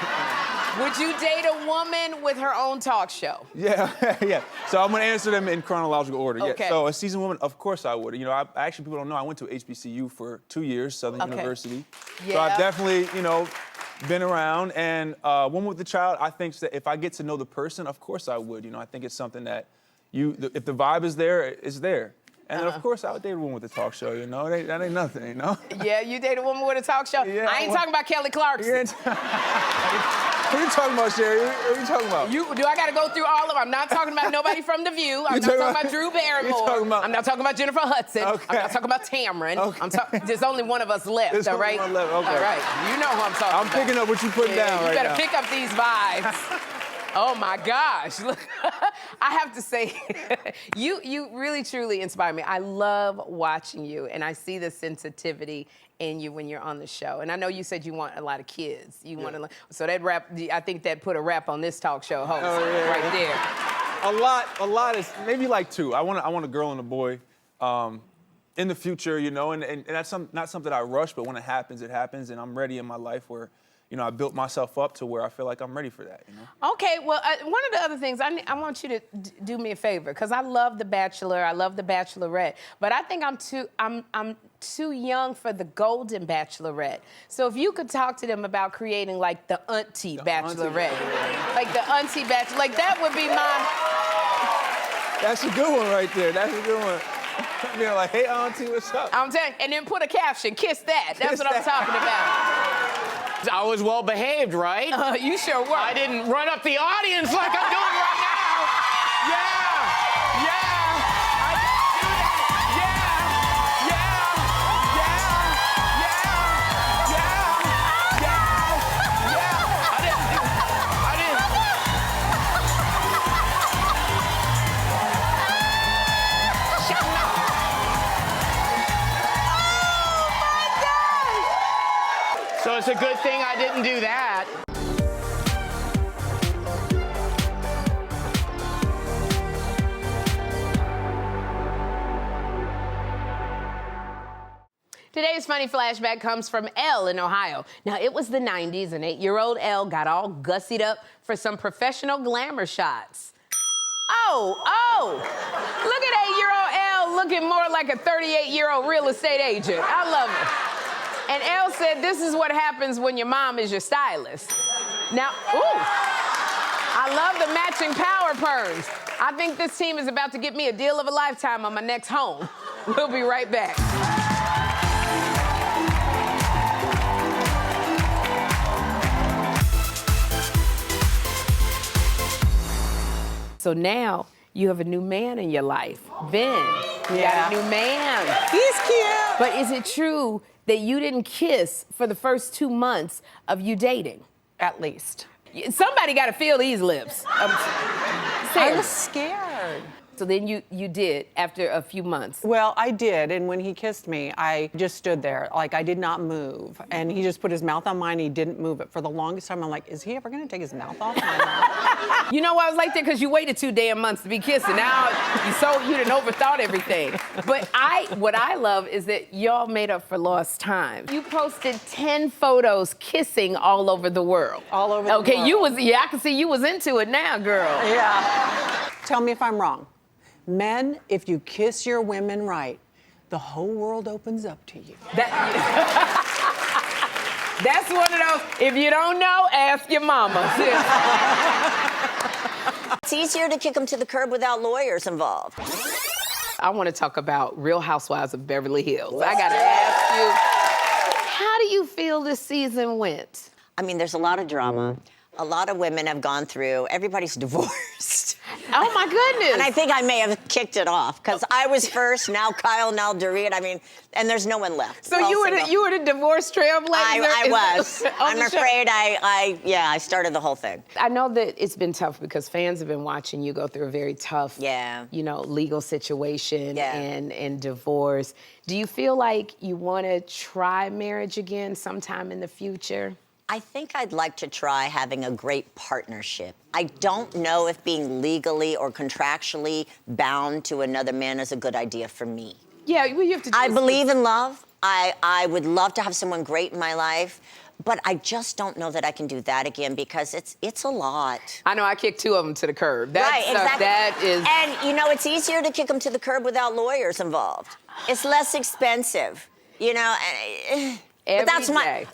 Would you date a woman with her own talk show? Yeah, yeah. So I'm gonna answer them in chronological order. Okay. Yeah. So a seasoned woman, of course I would. You know, actually people don't know I went to HBCU for 2 years, Southern University. Yeah. So I've definitely, been around. And woman with the child, I think that if I get to know the person, of course I would. I think it's something that if the vibe is there, it's there. And then, of course, I would date a woman with a talk show, That ain't nothing, Yeah, you date a woman with a talk show? Yeah, I ain't talking about Kelly Clarkson. What are you talking about, Sherri? What are you talking about? Do I got to go through all of them? I'm not talking about nobody from The View. I'm not talking about Drew Barrymore. I'm not talking about Jennifer Hudson. Okay. I'm not talking about Tamron. Okay. There's only one of us left, There's all right? only one left, okay. All right. You know who I'm talking about. I'm picking up what you put down right now. You better pick up these vibes. Oh my gosh, look, I have to say, you really truly inspire me. I love watching you, and I see the sensitivity in you when you're on the show. And I know you said you want a lot of kids. So that rap, I think that put a wrap on this talk show host right there. A lot is maybe like 2. I want a girl and a boy. In the future, and that's not something I rush, but when it happens, and I'm ready in my life where I built myself up to where I feel like I'm ready for that, Okay, well, one of the other things, I want you to do me a favor, because I love The Bachelor, I love The Bachelorette, but I think I'm too young for the Golden Bachelorette. So if you could talk to them about creating like the Auntie Bachelorette, like the Auntie Bachelor, like that would be my... That's a good one right there, that's a good one. Being like, hey, Auntie, what's up? I'm telling you, and then put a caption, kiss that. That's what I'm talking about. I was well behaved, right? You sure were. I didn't run up the audience like I'm doing right now. Yeah, I didn't do that. I didn't do that. So it's a good thing I didn't do that. Today's funny flashback comes from Elle in Ohio. Now, it was the 90s, and 8-year-old Elle got all gussied up for some professional glamour shots. Oh, look at 8-year-old Elle looking more like a 38-year-old real estate agent. I love it. And Elle said, this is what happens when your mom is your stylist. Now, I love the matching power perms. I think this team is about to get me a deal of a lifetime on my next home. We'll be right back. So now you have a new man in your life, Ben. You got a new man. He's cute. But is it true that you didn't kiss for the first 2 months of you dating? At least. Somebody got to feel these lips. I was scared. So then you did after a few months. Well, I did, and when he kissed me, I just stood there, like I did not move. And he just put his mouth on mine, and he didn't move it. For the longest time, I'm like, is he ever gonna take his mouth off my mouth? You know why I was like that? Because you waited 2 damn months to be kissing. Now you done overthought everything. But what I love is that y'all made up for lost time. You posted 10 photos kissing all over the world. All over the world. Okay, I can see you was into it now, girl. Yeah. Tell me if I'm wrong. Men, if you kiss your women right, the whole world opens up to you. That's one of those, if you don't know, ask your mama. It's easier to kick them to the curb without lawyers involved. I want to talk about Real Housewives of Beverly Hills. I got to ask you, how do you feel this season went? I mean, there's a lot of drama. A lot of women have gone through, everybody's divorced. Oh my goodness. And I think I may have kicked it off, because I was first, now Kyle, now Dorit. I mean, and there's no one left. So you were the divorce trailblazer? I was. I'm afraid I started the whole thing. I know that it's been tough because fans have been watching you go through a very tough, legal situation and divorce. Do you feel like you want to try marriage again sometime in the future? I think I'd like to try having a great partnership. I don't know if being legally or contractually bound to another man is a good idea for me. Yeah, well, you have to. I believe in love. I would love to have someone great in my life, but I just don't know that I can do that again because it's a lot. I know I kicked 2 of them to the curb. Right, exactly. That is. And you know, it's easier to kick them to the curb without lawyers involved. It's less expensive, you know. But that's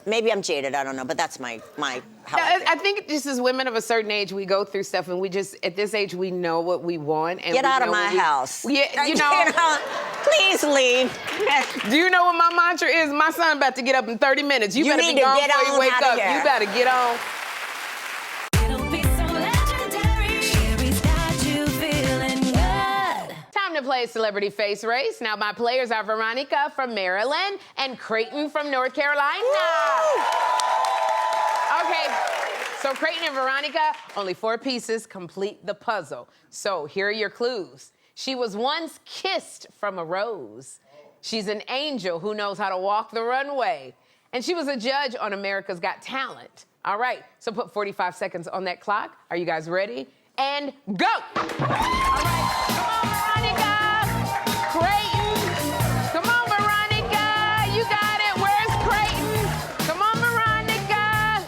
maybe I'm jaded, I don't know, but that's how I think just as women of a certain age, we go through stuff and we just, at this age, we know what we want. And Get out of my house. Yeah, you know. Please leave. Do you know what my mantra is? My son about to get up in 30 minutes. You better need be to gone get before you on wake outta up. here. You better get on. Time to play Celebrity Face Race. Now, my players are Veronica from Maryland and Creighton from North Carolina. Okay, so Creighton and Veronica, only 4 pieces complete the puzzle. So here are your clues. She was once kissed from a rose. She's an angel who knows how to walk the runway. And she was a judge on America's Got Talent. All right, so put 45 seconds on that clock. Are you guys ready? And go! All right, come on, Veronica. Creighton. Come on, Veronica. You got it. Where's Creighton? Come on, Veronica.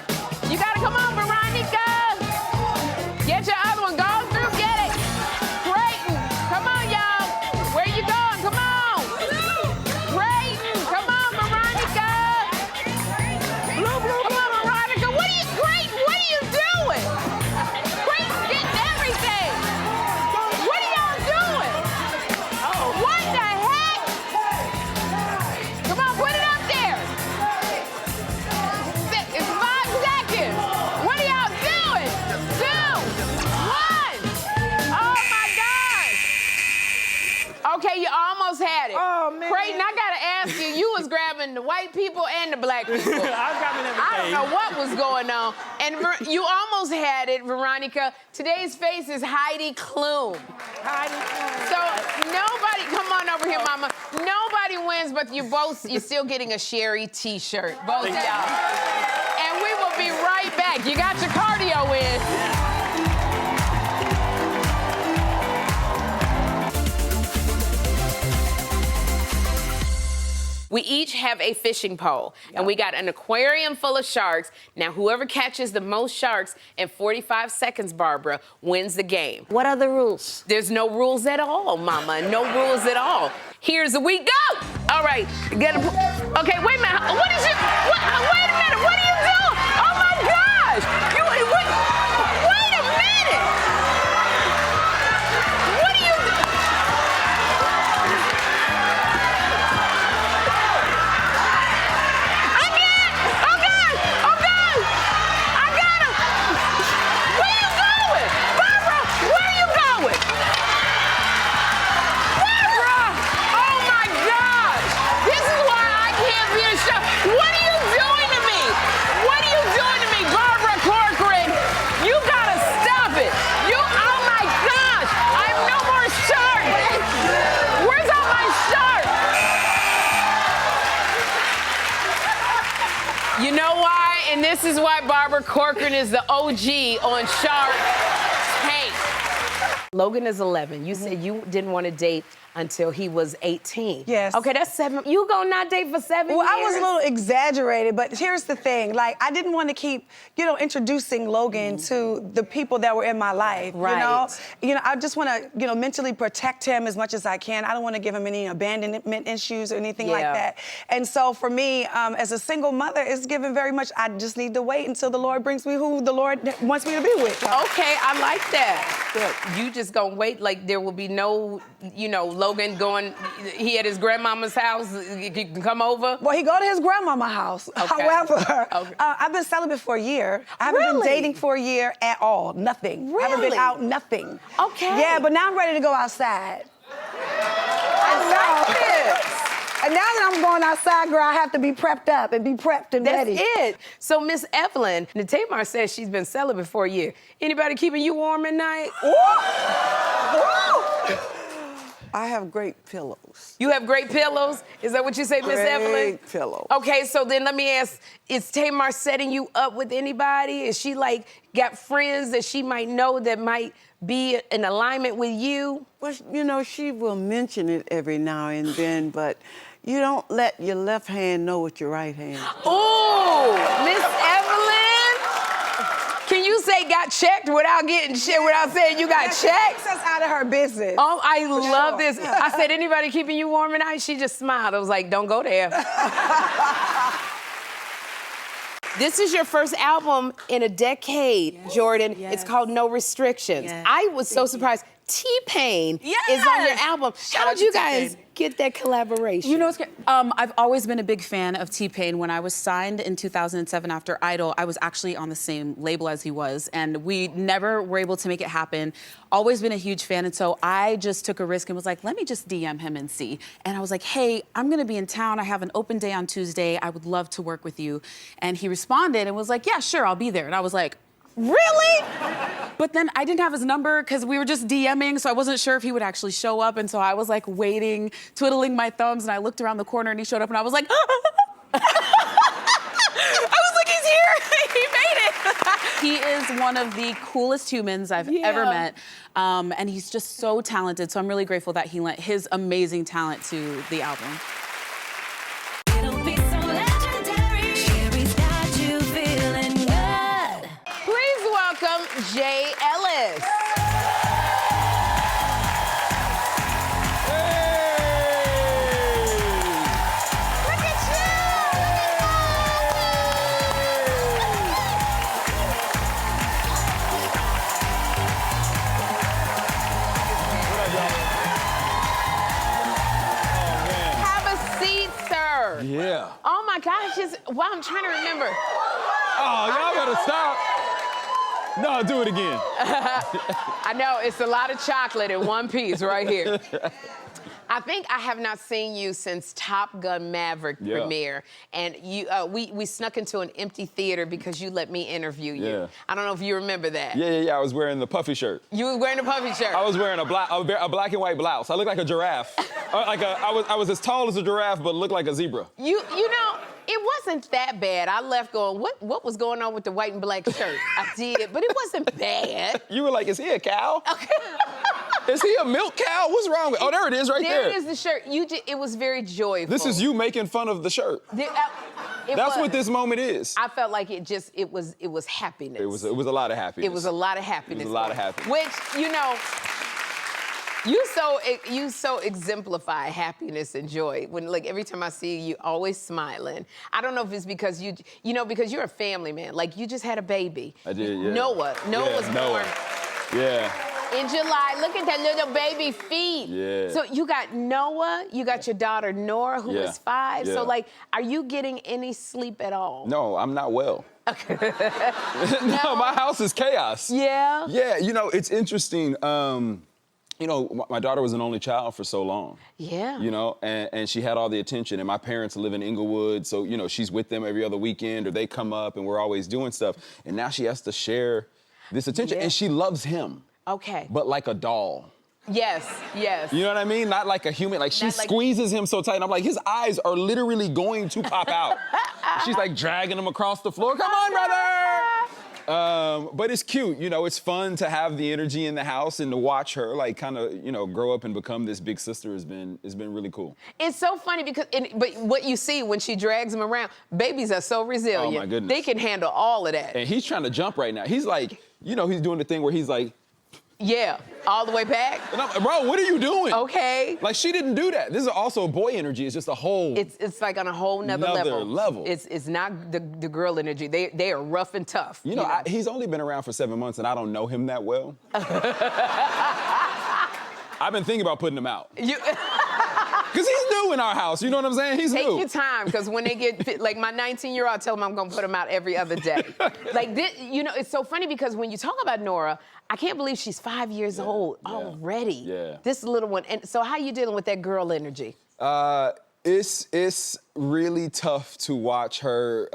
You got to come on, Veronica. Get your other one. Go through. Get it. Creighton. Come on, y'all. Where you going? Come on. Creighton. Come on, Veronica. Come on, Veronica. Creighton, what are you doing? Creighton's getting everything. What are y'all doing? What the heck? Come on, put it up there. It's 5 seconds. What are y'all doing? 2, 1. Oh my gosh. Okay, you almost had it. Oh, man. Creighton, I gotta ask you, you was grabbing the white people and the black people. I was grabbing everything. I don't know what was going on. And you almost had it, Veronica. Today's face is Heidi Klum. So nobody, come on over here, mama. Nobody wins, but you're still getting a Sherri t-shirt, both of y'all. And we will be right back. You got your cardio in. We each have a fishing pole, and we got an aquarium full of sharks. Now, whoever catches the most sharks in 45 seconds, Barbara, wins the game. What are the rules? There's no rules at all, mama. No rules at all. Here's the we go. All right. Okay, wait a minute. Wait a minute. What are you doing? Oh, my gosh. Wait a minute. What are you doing? You know why? And this is why Barbara Corcoran is the OG on Shark Tank. Logan is 11. You said you didn't want to date until he was 18. Yes. Okay, that's 7. You gonna not date for 7 years? Well, I was a little exaggerated, but here's the thing. Like, I didn't want to keep, introducing Logan to the people that were in my life, Right. You know, I just want to, mentally protect him as much as I can. I don't want to give him any abandonment issues or anything like that. And so for me, as a single mother, it's given very much, I just need to wait until the Lord brings me who the Lord wants me to be with. Okay, I like that. You just gonna wait, like there will be no, you know, Logan going, he at his grandmama's house, he can come over? Well, he go to his grandmama's house. Okay. However, I've been celibate for a year. I haven't been dating for a year at all, nothing. Really? Haven't been out, nothing. Okay. Yeah, but now I'm ready to go outside. I like this. And now that I'm going outside, girl, I have to be prepped up and be prepped and ready. That's it. So Miss Evelyn, Tamar says she's been celibate for a year. Anybody keeping you warm at night? I have great pillows. You have great pillows? Is that what you say, Miss Evelyn? Great pillows. Okay, so then let me ask, is Tamar setting you up with anybody? Is she like got friends that she might know that might be in alignment with you? Well, you know, she will mention it every now and then, but you don't let your left hand know what your right hand does. Oh, Miss Evelyn, can you say got checked without getting shit, without saying you got checked? That's out of her business. Oh, I love this. I said, anybody keeping you warm at night? She just smiled. I was like, don't go there. This is your first album in a decade, Jordin. Yes. It's called No Restrictions. Yes. I was so surprised. T-Pain is on your album. How did you guys get that collaboration? You know, I've always been a big fan of T-Pain. When I was signed in 2007 after Idol, I was actually on the same label as he was, and we never were able to make it happen. Always been a huge fan, and so I just took a risk and was like, let me just DM him and see. And I was like, hey, I'm gonna be in town. I have an open day on Tuesday. I would love to work with you. And he responded and was like, yeah, sure, I'll be there. And I was like, really? But then I didn't have his number because we were just DMing, so I wasn't sure if he would actually show up. And so I was like waiting, twiddling my thumbs, and I looked around the corner and he showed up and I was like, I was like, he's here, he made it. He is one of the coolest humans I've ever met. And he's just so talented. So I'm really grateful that he lent his amazing talent to the album. Welcome, Jay Ellis. Look at you! Have a seat, sir. Yeah. Oh my gosh, wow, I'm trying to remember. Oh, y'all gotta stop. No, do it again. I know, it's a lot of chocolate in one piece right here. I think I have not seen you since Top Gun Maverick premiere, and we snuck into an empty theater because you let me interview you. Yeah. I don't know if you remember that. Yeah. I was wearing the puffy shirt. You was wearing a puffy shirt. I was wearing a black and white blouse. I looked like a giraffe. I was as tall as a giraffe, but looked like a zebra. You know, it wasn't that bad. I left going, what was going on with the white and black shirt? I did, but it wasn't bad. You were like, is he a cow? Okay. Is he a milk cow? What's wrong with? Oh, there it is, right there. There is the shirt. It was very joyful. This is you making fun of the shirt. That's what this moment is. I felt like it was happiness. It was a lot of happiness. It was a lot of happiness. It was a lot of happiness. Which, you know, you so exemplify happiness and joy. When, like, every time I see you, always smiling. I don't know if it's because because you're a family man. Like, you just had a baby. I did, yeah. Noah was born. Yeah. In July, look at that little baby feet. Yeah. So you got Noah, you got your daughter Nora, who is 5. Yeah. So, like, are you getting any sleep at all? No, I'm not well. Okay. No, my house is chaos. Yeah? Yeah, you know, it's interesting. You know, my daughter was an only child for so long. Yeah. You know, and she had all the attention, and my parents live in Inglewood, so, you know, she's with them every other weekend, or they come up, and we're always doing stuff. And now she has to share this attention, and she loves him. Okay. But like a doll. Yes. You know what I mean? Not like a human. Like, she squeezes him so tight, and I'm like, his eyes are literally going to pop out. She's like dragging him across the floor. Come on, brother! But it's cute, you know, it's fun to have the energy in the house and to watch her like kind of, you know, grow up and become this big sister has been really cool. It's so funny because, but what you see when she drags him around, babies are so resilient. Oh my goodness. They can handle all of that. And he's trying to jump right now. He's like, you know, he's doing the thing where he's like, Yeah, all the way back. And bro, what are you doing? Okay. Like, she didn't do that. This is also boy energy. It's just a whole. It's like on a whole nother level. It's not the girl energy. They are rough and tough. You know, he's only been around for 7 months, and I don't know him that well. I've been thinking about putting him out. Because he's new in our house, you know what I'm saying? He's new. Take your time, because when they get, like my 19-year-old, I tell him I'm gonna put him out every other day. Like this, you know, it's so funny because when you talk about Nora, I can't believe she's 5 years old already. Yeah. This little one. And so how you dealing with that girl energy? It's really tough to watch her.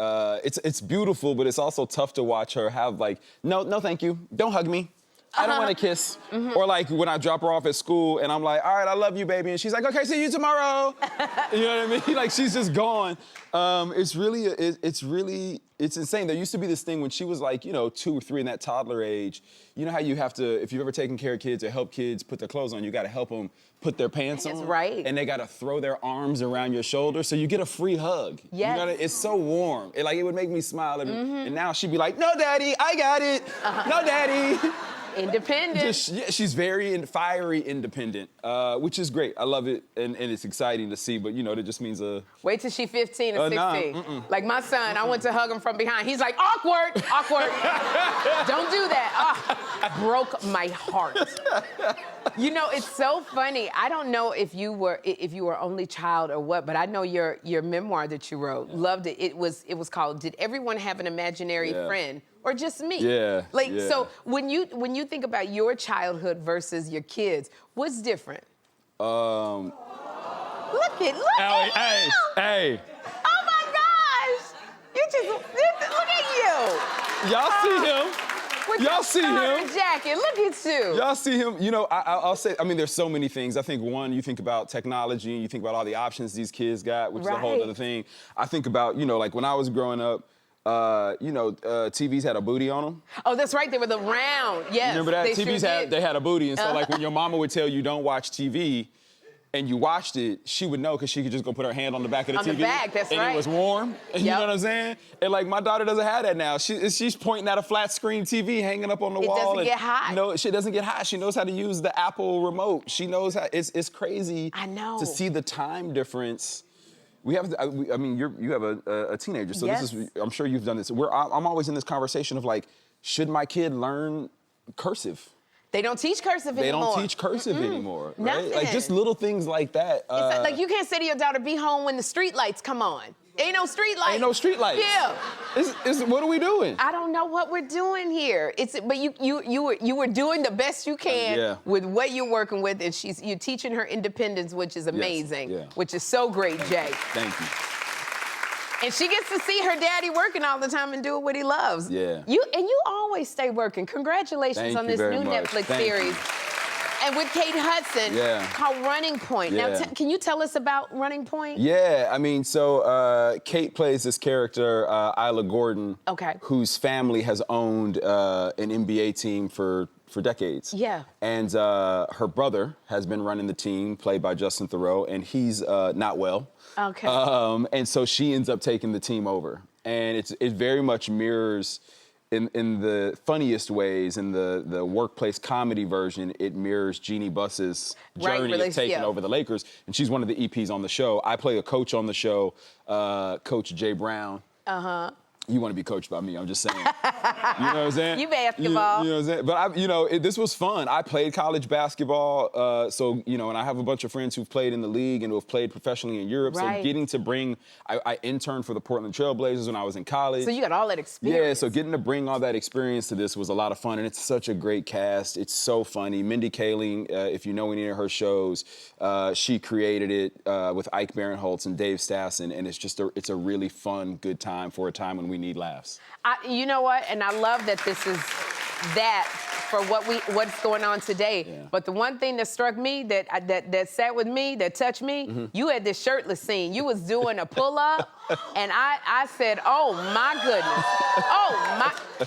It's beautiful, but it's also tough to watch her have like, no, thank you. Don't hug me. I don't want to kiss. Or like when I drop her off at school and I'm like, all right, I love you, baby. And she's like, okay, see you tomorrow. You know what I mean? Like, she's just gone. It's insane. There used to be this thing when she was like, 2 or 3 in that toddler age. You know how you have to, if you've ever taken care of kids or help kids put their clothes on, you got to help them put their pants on. That's right. And they got to throw their arms around your shoulder so you get a free hug. Yes. It's so warm. It would make me smile. And now she'd be like, no, daddy, I got it. No, daddy. Independent. She's very fiery independent, which is great. I love it, and it's exciting to see, but that just means Wait till she's 15 or 16. Nah, like my son, I went to hug him from behind. He's like, awkward. Don't do that. Broke my heart. It's so funny. I don't know if you were only child or what, but I know your memoir that you wrote. Loved it. It was called "Did Everyone Have an Imaginary Friend?" Or just me. Yeah. So when you think about your childhood versus your kids, what's different? Look at Hey. Oh my gosh! Look at you. Y'all see him? With Y'all your see starter him? jacket. Look at you. Y'all see him? I'll say, there's so many things. I think, one, you think about technology, and you think about all the options these kids got, which is a whole other thing. I think about, like when I was growing up, TVs had a booty on them. Oh, that's right. They were the round. Yes. Remember that? TVs had a booty. And so, like, when your mama would tell you don't watch TV, and you watched it, she would know because she could just go put her hand on the back of the TV. On the back, that's right. And it was warm. You know what I'm saying? And like my daughter doesn't have that now. She's pointing at a flat screen TV hanging up on the wall. It doesn't get hot. No, she doesn't get hot. She knows how to use the Apple remote. She knows how. It's crazy. I know. To see the time difference. You have a teenager, so Yes. this is. I'm sure you've done this. I'm always in this conversation of like, should my kid learn cursive? They don't teach cursive anymore. They don't teach cursive anymore, right? Nothing. Like just little things like that. It's like you can't say to your daughter, be home when the street lights come on. Ain't no street lights. Ain't no street lights. Yeah. What are we doing? I don't know what we're doing here. But you were doing the best you can with what you're working with, and you're teaching her independence, which is amazing, which is so great, Jay. Thank you. And she gets to see her daddy working all the time and doing what he loves. Yeah. You always stay working. Congratulations on this new Netflix series. And with Kate Hudson, called Running Point. Yeah. Now, can you tell us about Running Point? Yeah, so Kate plays this character, Isla Gordon, whose family has owned an NBA team for decades. Yeah. And her brother has been running the team, played by Justin Theroux, and he's not well. Okay. And so she ends up taking the team over. And it very much mirrors, in the funniest ways, in the workplace comedy version, it mirrors Jeannie Buss's journey of taking over the Lakers. And she's one of the EPs on the show. I play a coach on the show, Coach Jay Brown. Uh-huh. You want to be coached by me, I'm just saying. You know what I'm saying? You basketball. You know what I'm saying? But this was fun. I played college basketball, and I have a bunch of friends who've played in the league and who have played professionally in Europe. Right. So getting to bring, I interned for the Portland Trail Blazers when I was in college. So you got all that experience. Yeah, so getting to bring all that experience to this was a lot of fun, and it's such a great cast. It's so funny. Mindy Kaling, if you know any of her shows, she created it with Ike Barinholtz and Dave Stassen, and it's a really fun, good time for a time when we need laughs. You know what? And I love that this is that for what's going on today. Yeah. But the one thing that struck me, that sat with me, that touched me, you had this shirtless scene. You was doing a pull-up, and I said, oh my goodness.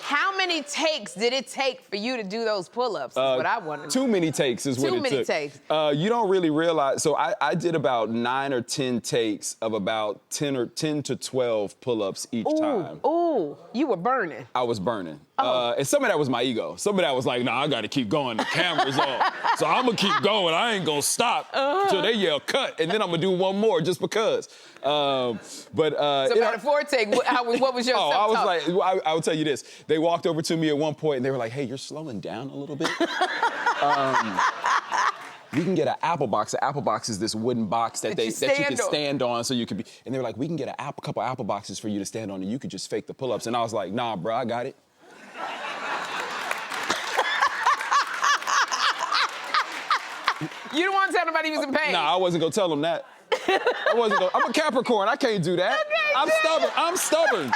How many takes did it take for you to do those pull-ups is what I want to know. Too many takes is what it took. Too many takes. You don't really realize, so I did about 9 or 10 takes of about 10 to 12 pull-ups each time. Ooh. Ooh, you were burning. I was burning. And some of that was my ego. Some of that was like, nah, I gotta keep going. The camera's off. So I'm gonna keep going. I ain't gonna stop until they yell cut. And then I'm gonna do one more just because. So about a forte, what was your self-talk? I was like, I will tell you this. They walked over to me at one point and they were like, hey, you're slowing down a little bit. We can get an apple box. An apple box is this wooden box that you can stand on so you could be. And they were like, we can get a couple apple boxes for you to stand on and you could just fake the pull-ups. And I was like, nah, bro, I got it. You don't want to tell nobody he was in pain? Nah, I wasn't gonna tell them that. I'm a Capricorn, I can't do that. I'm stubborn.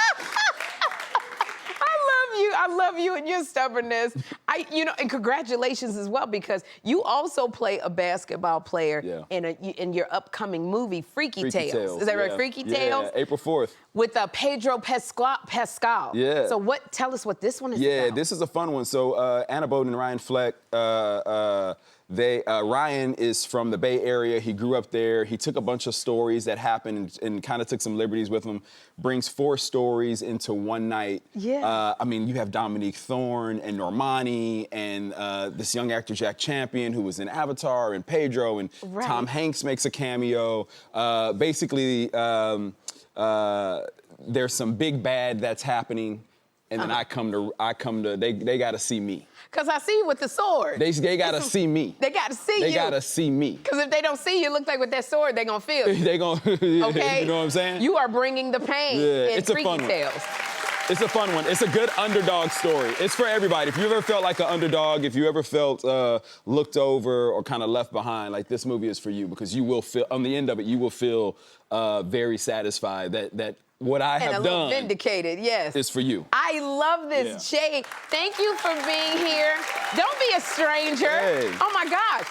I love you and your stubbornness. And congratulations as well, because you also play a basketball player in your upcoming movie, Freaky Tales. Is that right? Freaky Tales? Yeah, April 4th. With Pedro Pascal. Yeah. So tell us what this one is about. Yeah, this is a fun one. So Anna Boden and Ryan Fleck, Ryan is from the Bay Area. He grew up there. He took a bunch of stories that happened and kind of took some liberties with them. Brings 4 stories into one night. Yeah. I mean, you have Dominique Thorne and Normani and this young actor Jack Champion who was in Avatar and Pedro and Tom Hanks makes a cameo. Basically, there's some big bad that's happening. And then I come to, they gotta see me. Cause I see you with the sword. They gotta see me. They gotta see you. They gotta see me. Cause if they don't see you look like with that sword, they gonna feel you. They gonna, okay? You know what I'm saying? You are bringing the pain in it's a Freaky fun Tales. One. It's a fun one. It's a good underdog story. It's for everybody. If you ever felt like an underdog, if you ever felt looked over or kind of left behind, like this movie is for you because you will feel, on the end of it, you will feel very satisfied that what I have done vindicated, yes. is for you. I love this, Jay. Thank you for being here. Don't be a stranger. Hey. Oh my gosh.